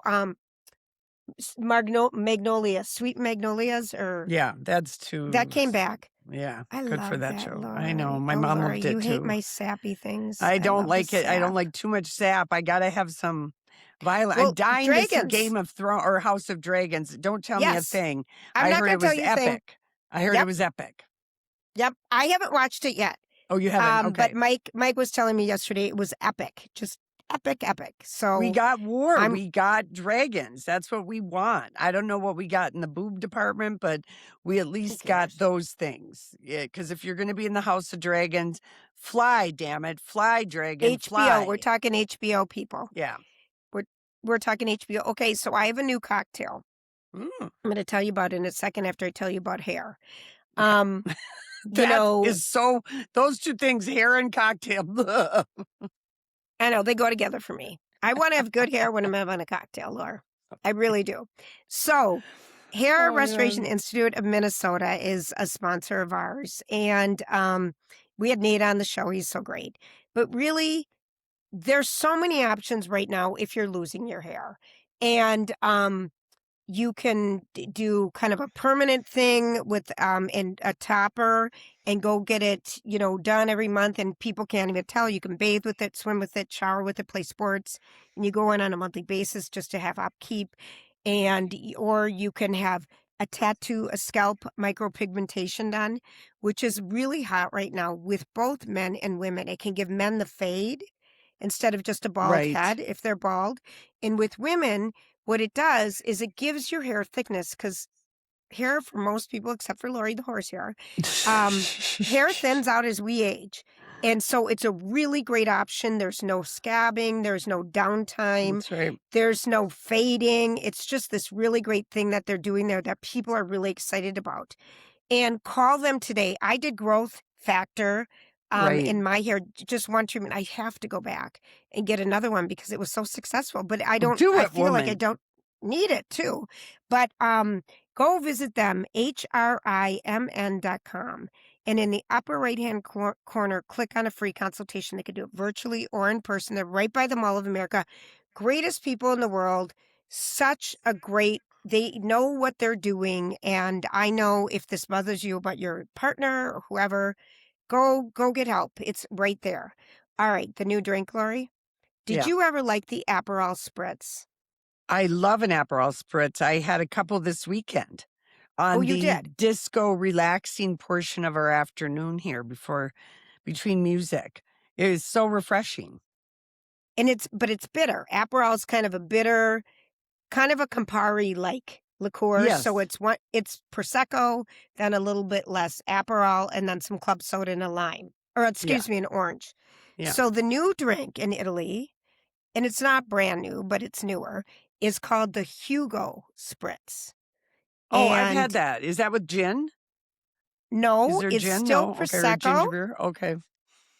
Magnolia, Sweet Magnolias, or Yeah, that's too. that came back. Yeah, I good love for that show. Lori. I know my Oh, mom Lori, loved it you too. hate my sappy things. I don't love the like it. I don't sap. like too much sap. I gotta have some Violet, I'm Well, dying to see dragons. Game of Thrones or House of Dragons. Don't tell me a Yes. thing. I'm I not heard going it to tell was you a thing. epic. I heard it Yep. was epic. Yep. I haven't watched it yet. Oh, you haven't? But Okay. Mike was telling me yesterday it was epic. Just epic. So We got war. I'm We got dragons. That's what we want. I don't know what we got in the boob department, but we at who least got cares? those things. Yeah, because if you're going to be in the House of Dragons, fly, damn it. Fly, dragon, HBO. We're fly. talking HBO, people. Yeah. We're talking HBO. Okay, so I have a new cocktail. Mm, I'm going to tell you about it in a second after I tell you about hair. okay. Um, you That know, is so, those two things, hair and cocktail. I know they go together for me. I want to have good hair when I'm having a cocktail, Laura. I really do. So, Hair Oh, Restoration man. Institute of Minnesota is a sponsor of ours, and we had Nate on the show. He's so great, but really, there's so many options right now if you're losing your hair, and you can do kind of a permanent thing with and a topper and go get it, done every month, and people can't even tell. You can bathe with it, swim with it, shower with it, play sports, and you go in on a monthly basis just to have upkeep. Or you can have a tattoo, a scalp micropigmentation done, which is really hot right now with both men and women. It can give men the fade instead of just a bald Right. head if they're bald. And with women, what it does is it gives your hair thickness, because hair for most people, except for Lori the horsehair, hair thins out as we age. And so it's a really great option. There's no scabbing, there's no downtime, That's right. there's no fading. It's just this really great thing that they're doing there that people are really excited about. And call them today. I did growth factor Right. in my hair, just one treatment. I have to go back and get another one because it was so successful. But I Do I it, feel like I woman. don't need it too. But go visit them, HRIMN.com. And in the upper right-hand corner, click on a free consultation. They can do it virtually or in person. They're right by the Mall of America. Greatest people in the world. Such a great, they know what they're doing. And I know if this bothers you about your partner or whoever, go get help. It's right there. All right, the new drink, Lori. Did Yeah. you ever like the Aperol Spritz? I love an Aperol Spritz. I had a couple this weekend Oh, on you the did? disco relaxing portion of our afternoon here between music. It is so refreshing. And but it's bitter. Aperol is kind of a bitter, kind of a Campari-like liqueur. So Yes. it's Prosecco, then a little bit less Aperol, and then some club soda and a lime. Or Yeah. excuse me, an orange. Yeah. So the new drink in Italy, and it's not brand new, but it's newer, is called the Hugo Spritz. Oh, I've had And that. Is that with gin? Is no, there it's gin? still No. Okay. Or ginger Prosecco. beer? Okay.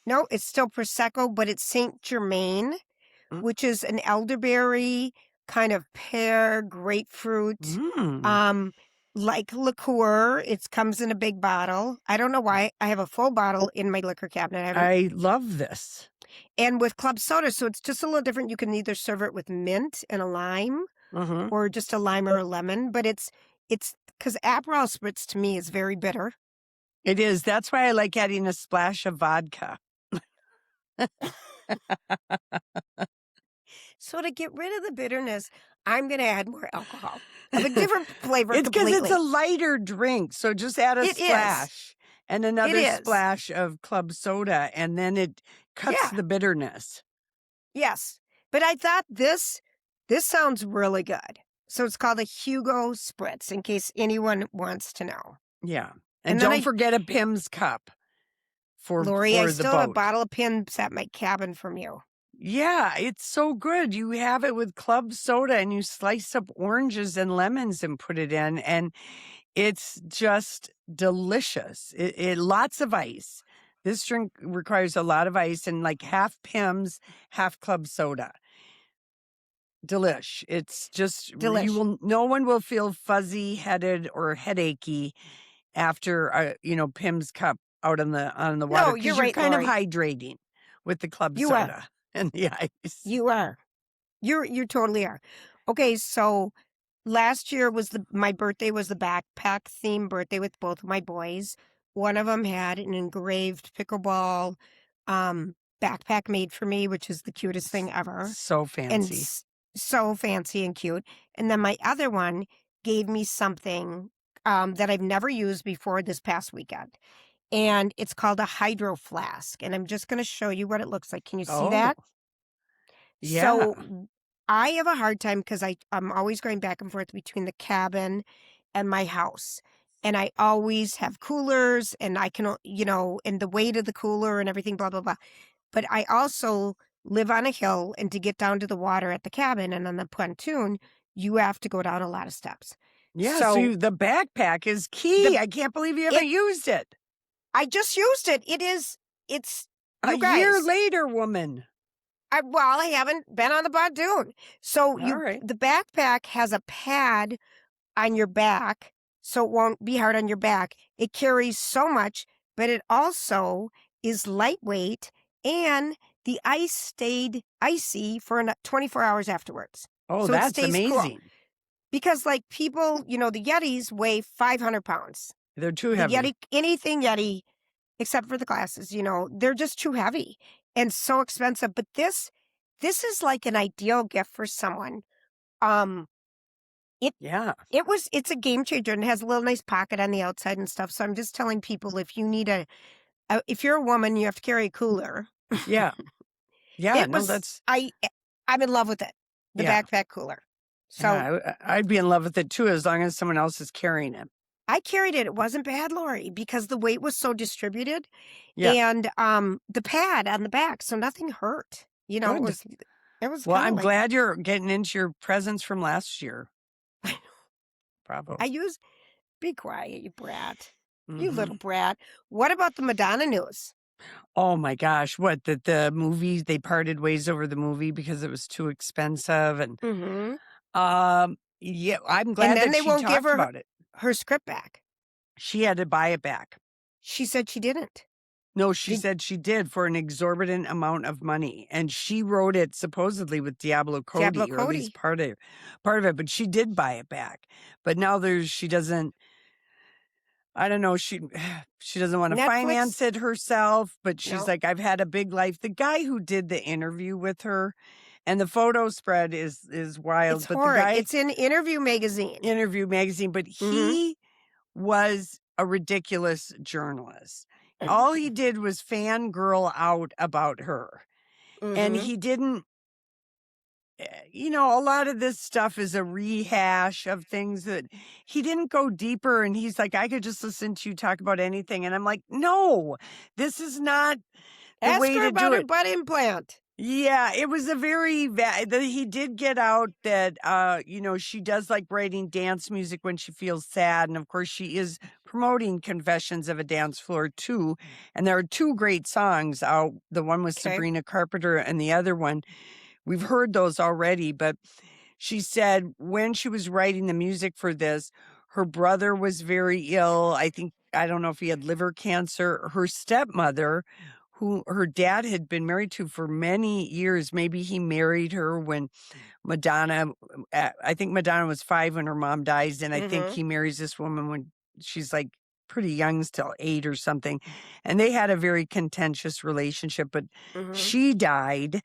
No, it's still Prosecco, but it's Saint Germain, Mm. which is an elderberry kind of pear, grapefruit, Mm. like liqueur. It comes in a big bottle. I don't know why. I have a full bottle in my liquor cabinet. I haven't. I love this. And with club soda, so it's just a little different. You can either serve it with mint and a lime, Mm-hmm. or just a lime or a lemon. But it's because Aperol Spritz to me is very bitter. It is. That's why I like adding a splash of vodka. So to get rid of the bitterness, I'm going to add more alcohol of a different flavor It's because completely. it's a lighter drink. So just add a It is. splash and another is. splash of club soda, and then it cuts Yeah. the bitterness. Yes. But I thought this sounds really good. So it's called a Hugo Spritz, in case anyone wants to know. Yeah. And And then don't forget a Pim's cup Lori, I for the still have a boat. bottle of Pimm's at my cabin from you. Yeah, it's so good. You have it with club soda and you slice up oranges and lemons and put it in, and it's just delicious. It lots of ice. This drink requires a lot of ice and like half Pimm's, half club soda. Delish. It's just Delish. no one will feel fuzzy headed or headachy after Pim's cup out on the water, No, because you're you're right, kind of Lori. hydrating with the club You are. soda and the ice. You are. You totally are. Okay, so last year was my birthday was the backpack theme birthday with both of my boys. One of them had an engraved pickleball backpack made for me, which is the cutest thing ever. So And fancy. so fancy and cute. And then my other one gave me something that I've never used before this past weekend. And it's called a hydro flask. And I'm just going to show you what it looks like. Can you see Oh, that? yeah. So I have a hard time because I'm always going back and forth between the cabin and my house. And I always have coolers and I can, and the weight of the cooler and everything, blah, blah, blah. But I also live on a hill, and to get down to the water at the cabin and on the pontoon, you have to go down a lot of steps. Yeah, so So the backpack is key. I can't believe you haven't used it. I just used it. It's, A you year guys. later, woman. I haven't been on the pontoon. So All right. the backpack has a pad on your back, so it won't be hard on your back. It carries so much, but it also is lightweight, and the ice stayed icy for 24 hours afterwards. Oh, So it that's stays cool. amazing. Because like people, the Yetis weigh 500 pounds. They're too The heavy. Yeti, anything Yeti, except for the glasses, they're just too heavy and so expensive. But this is like an ideal gift for someone. Yeah. It's a game changer, and it has a little nice pocket on the outside and stuff. So I'm just telling people, if you need if you're a woman, you have to carry a cooler. Yeah. Yeah. I'm in love with it. The Yeah. backpack cooler. So yeah, I'd be in love with it too, as long as someone else is carrying it. I carried it. It wasn't bad, Lori, because the weight was so distributed. Yeah. And the pad on the back, so nothing hurt. It Good. was Well, kinda I'm like, glad you're getting into your presents from last year. Bravo. be quiet, you brat. You Mhm. little brat. What about the Madonna news? Oh my gosh, what the movie, they parted ways over the movie because it was too expensive, and yeah, I'm glad And then that they she won't give talked her about it. her script back. She had to buy it back. She said she didn't. No, she Did- said she did, for an exorbitant amount of money, and she wrote it supposedly with Diablo Cody, or at least part of it, but she did buy it back. But now she doesn't. I don't know. She doesn't want to Netflix? finance it herself, but she's No. like, I've had a big life. The guy who did the interview with her, and the photo spread is wild. It's but horrid. the guy It's in Interview magazine. interview magazine, but he was a ridiculous journalist. All he did was fangirl out about her, and he didn't. A lot of this stuff is a rehash of things that he didn't go deeper. And he's like, I could just listen to you talk about anything. And I'm like, no, this is not the Ask way her to about do her it. butt implant. Yeah, it was a very, he did get out that, she does like writing dance music when she feels sad. And of course, she is promoting Confessions of a Dance Floor too. And there are two great songs out. The one with Okay. Sabrina Carpenter, and the other one, we've heard those already. But she said when she was writing the music for this, her brother was very ill. I don't know if he had liver cancer. Her stepmother, who her dad had been married to for many years, maybe he married her when Madonna, I think Madonna was 5 when her mom dies. And I think he marries this woman when she's like pretty young, still 8 or something. And they had a very contentious relationship, but she died.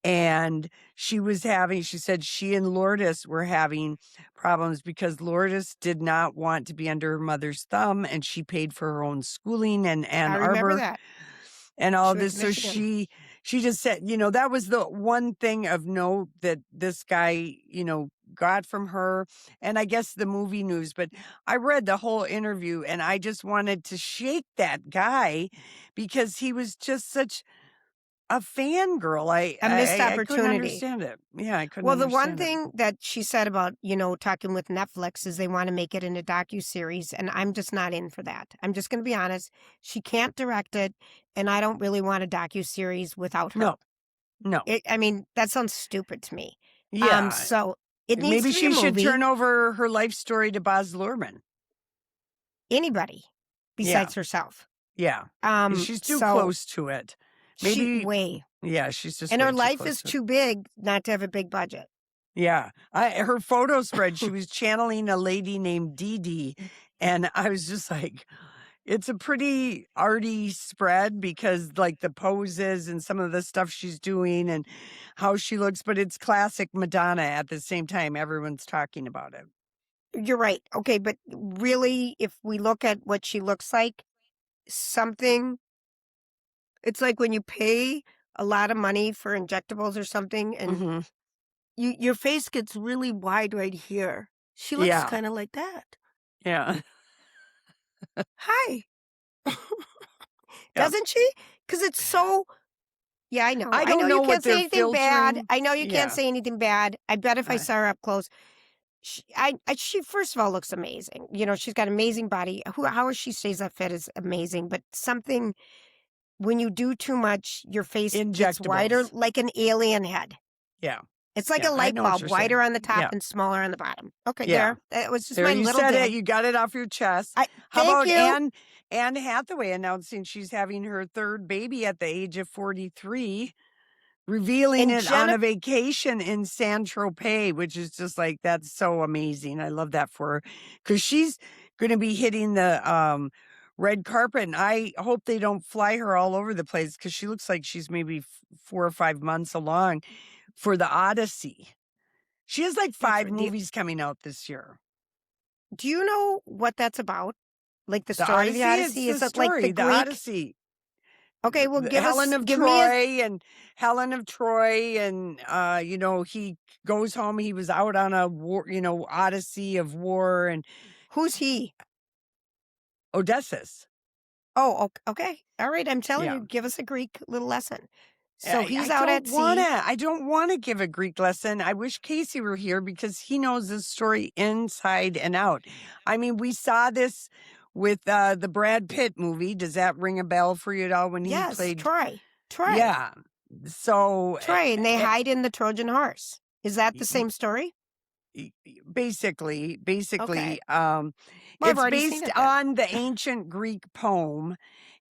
And she said she and Lourdes were having problems because Lourdes did not want to be under her mother's thumb, and she paid for her own schooling in Ann I remember Arbor that. and all She went this. to So Michigan. she just said, that was the one thing of note that this guy, got from her. And I guess the movie news, but I read the whole interview and I just wanted to shake that guy because he was just such a fangirl. A missed I couldn't opportunity. understand it. Yeah, I couldn't Well, the one understand it. thing that she said about, talking with Netflix is they want to make it into docuseries, and I'm just not in for that. I'm just going to be honest. She can't direct it, and I don't really want a docuseries without her. No. That sounds stupid to me. Yeah. So it needs Maybe to be a she should movie. turn over her life story to Baz Luhrmann. Anybody besides herself. Yeah. She's too close to it. Maybe way. Yeah, she's just And way her too life close is to it. too big not to have a big budget. Yeah. Her photo spread, she was channeling a lady named Dee Dee. And I was just like, It's a pretty arty spread because, like, the poses and some of the stuff she's doing and how she looks, but it's classic Madonna at the same time. Everyone's talking about it. You're right. Okay, but really, if we look at what she looks like, something, it's like when you pay a lot of money for injectables or something, and Mhm. your face gets really wide right here. She looks Yeah. kind of like that. Yeah. Hi. Yeah. Doesn't she? Because it's so. Yeah, I know. I I know don't you know what can't say they're anything bad. filtering. I know you can't Yeah. say anything bad. I bet if I I saw her up close, she first of all looks amazing. You know, she's got amazing body. How she stays that fit is amazing. But something when you do too much, your face gets wider, Injectables. like an alien head. Yeah. It's like Yeah. a I light know what bulb, you're wider saying. on the top Yeah. and smaller on the bottom. Okay, Yeah. there. It was just There, my you little said it. dig. You got it off your chest. How Thank about you. Anne Hathaway announcing she's having her third baby at the age of 43, revealing And it on Jennifer, a vacation in Saint-Tropez, which is just like, that's so amazing. I love that for her because she's going to be hitting the red carpet, and I hope they don't fly her all over the place because she looks like she's maybe 4 or 5 months along for the Odyssey. She has like 5 movies coming out this year. do you know what that's about? Like the The story of the Odyssey is Odyssey? the Is it like the story, the Greek? Odyssey. Okay, well, Give me and Helen of Troy, and you know, he goes home. He was out on a war, you know, Odyssey of war, and who's he? Odysseus. Oh, okay. All right, I'm telling Yeah. you, give us a Greek little lesson. So he's I out don't at wanna. sea. I don't want to give a Greek lesson. I wish Casey were here because he knows this story inside and out. I mean, we saw this with the Brad Pitt movie. Does that ring a bell for you at all when he Yes, played? Troy. Yeah. So Troy, and they hide in the Trojan horse. Is that the y- same story? basically, Okay. Well, I've it's already seen based it then. on the ancient Greek poem.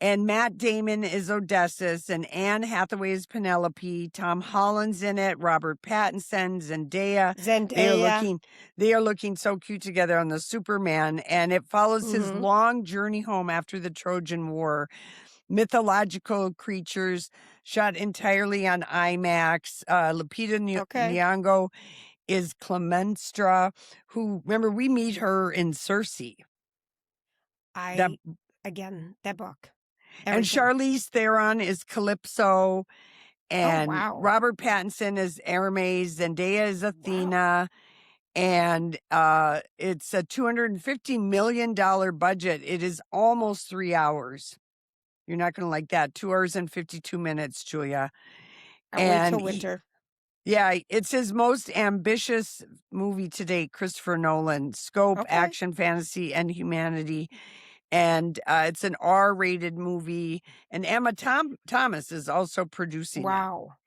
And Matt Damon is Odysseus, and Anne Hathaway is Penelope. Tom Holland's in it. Robert Pattinson, Zendaya. Zendaya. They are looking so cute together on the Superman, and it follows his Mm-hmm. long journey home after the Trojan War. Mythological creatures shot entirely on IMAX. Lupita Okay. Nyong'o is Clemenstra, who, remember, we meet her in Circe. That That book. And Everything. Charlize Theron is Calypso, Oh, and wow. Robert Pattinson is Hermes, Zendaya is Wow. Athena, and it's a $250 million budget. It is almost 3 hours. You're not going to like that. 2 hours and 52 minutes, Julia. I'll wait till And winter. yeah, it's his most ambitious movie to date, Christopher Nolan. Scope, Okay. action, fantasy, and humanity. And it's an R-rated movie, and Emma Thomas is also producing it. Wow.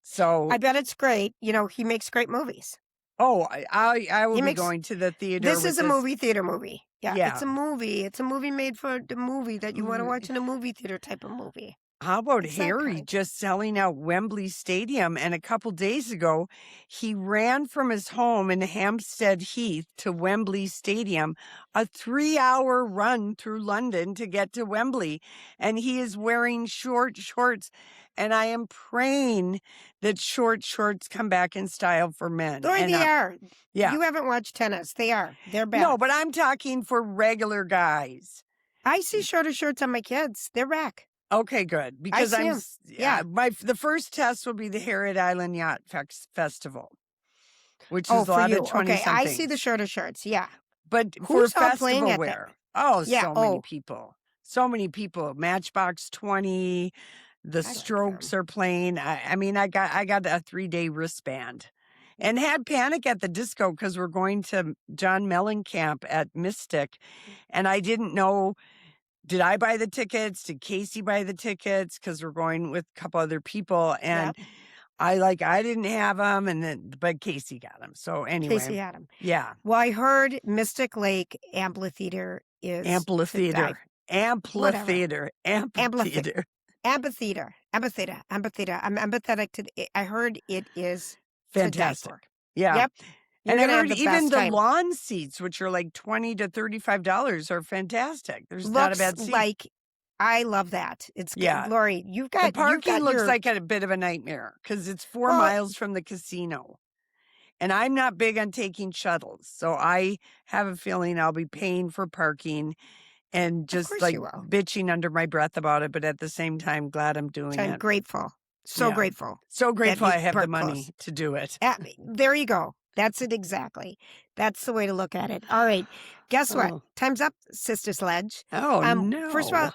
So, I bet it's great. You know, he makes great movies. I will He be makes. going to the theater. This with is a movie theater movie. Yeah, it's Yeah. a movie. It's a movie made for the movie that you want to watch in a movie theater type of movie. How about It's that Harry kind. just selling out Wembley Stadium? And a couple days ago, he ran from his home in Hampstead Heath to Wembley Stadium, a 3-hour run through London to get to Wembley. And he is wearing short shorts. And I am praying that short shorts come back in style for men. Boy, And they are. yeah. You haven't watched tennis. They are. They're back. No, but I'm talking for regular guys. I see shorter shorts on my kids. They're back. Okay, good. Because see 'em. Yeah. the first test will be the Harriet Island Yacht Festival, which Oh, is a for lot you. of 20 Okay, something. I see the shorter shorts. Yeah. But Who's for all playing festival at that? wear. Oh, Yeah, so many oh. people. So many people. Matchbox 20. The like Strokes them. are playing. I mean, I got a 3-day wristband. And had Panic at the Disco because we're going to John Mellencamp at Mystic. And I didn't know, did I buy the tickets? Did Casey buy the tickets? Because we're going with a couple other people. And Yep. I didn't have them, but Casey got them. So anyway. Casey had them. Yeah. Well, I heard Mystic Lake Amphitheater is Amphitheater. Amphitheater. Amphitheater. Amphitheater. I'm empathetic to I heard it is Fantastic. To die for. Yeah. Yep. And I gonna have heard the even best the time. lawn seats, which are like $20 to $35, are fantastic. There's not a Looks bad seat. like I love that. It's good. Yeah. Lori, The you've got parking looks your like a bit of a nightmare because it's 4 well, miles from the casino. And I'm not big on taking shuttles. So I have a feeling I'll be paying for parking and of just course like you will. bitching under my breath about it. But at the same time, glad I'm doing I'm it. grateful. So Yeah. grateful. So grateful you I have the park money close. to do it. There you go. That's it exactly. That's the way to look at it. All right. Guess what? Oh, Time's up, Sister Sledge. oh First of all, no.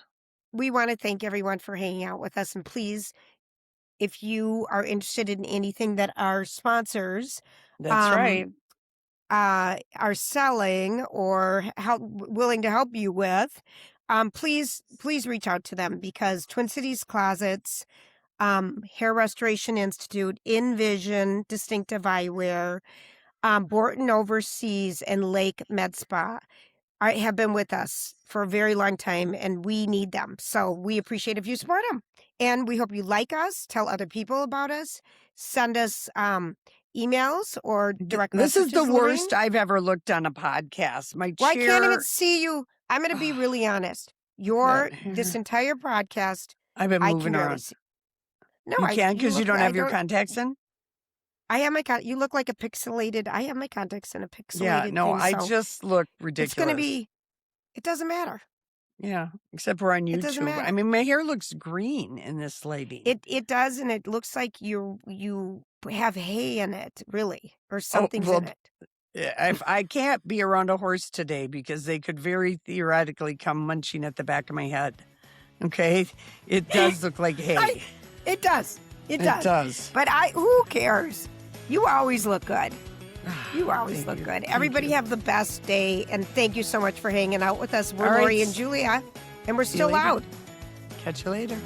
we want to thank everyone for hanging out with us. And please, if you are interested in anything that our sponsors That's right. are selling or willing to help you with, please reach out to them because Twin Cities Closets, Hair Restoration Institute, Envision, Distinctive Eyewear, Borton Overseas, and Lake Med Spa have been with us for a very long time, and we need them. So we appreciate if you support them. And we hope you like us, tell other people about us, send us emails or direct This messages. is the Lorraine. worst I've ever looked on a podcast. My Well, I can't even chair. see you. I'm going to be really honest. This entire podcast, I've been I can moving barely around. see. No, You can't because you don't have your contacts in? I have my you look like a pixelated. I have my contacts in a pixelated. Yeah, no, thing, I so just look ridiculous. it's going to be. It doesn't matter. Yeah, except we're on It doesn't YouTube. matter. I mean, my hair looks green in this lady. It does, and it looks like you have hay in it, really, or something's well, in it. If I can't be around a horse today because they could very theoretically come munching at the back of my head. Okay, it does look like hay. It does. It It does. does. But who cares? You always look good. You always Thank look you. good. Thank Everybody you. have the best day, and thank you so much for hanging out with us. We're All right. Lori and Julia, and we're See you still later. loud. Catch you later.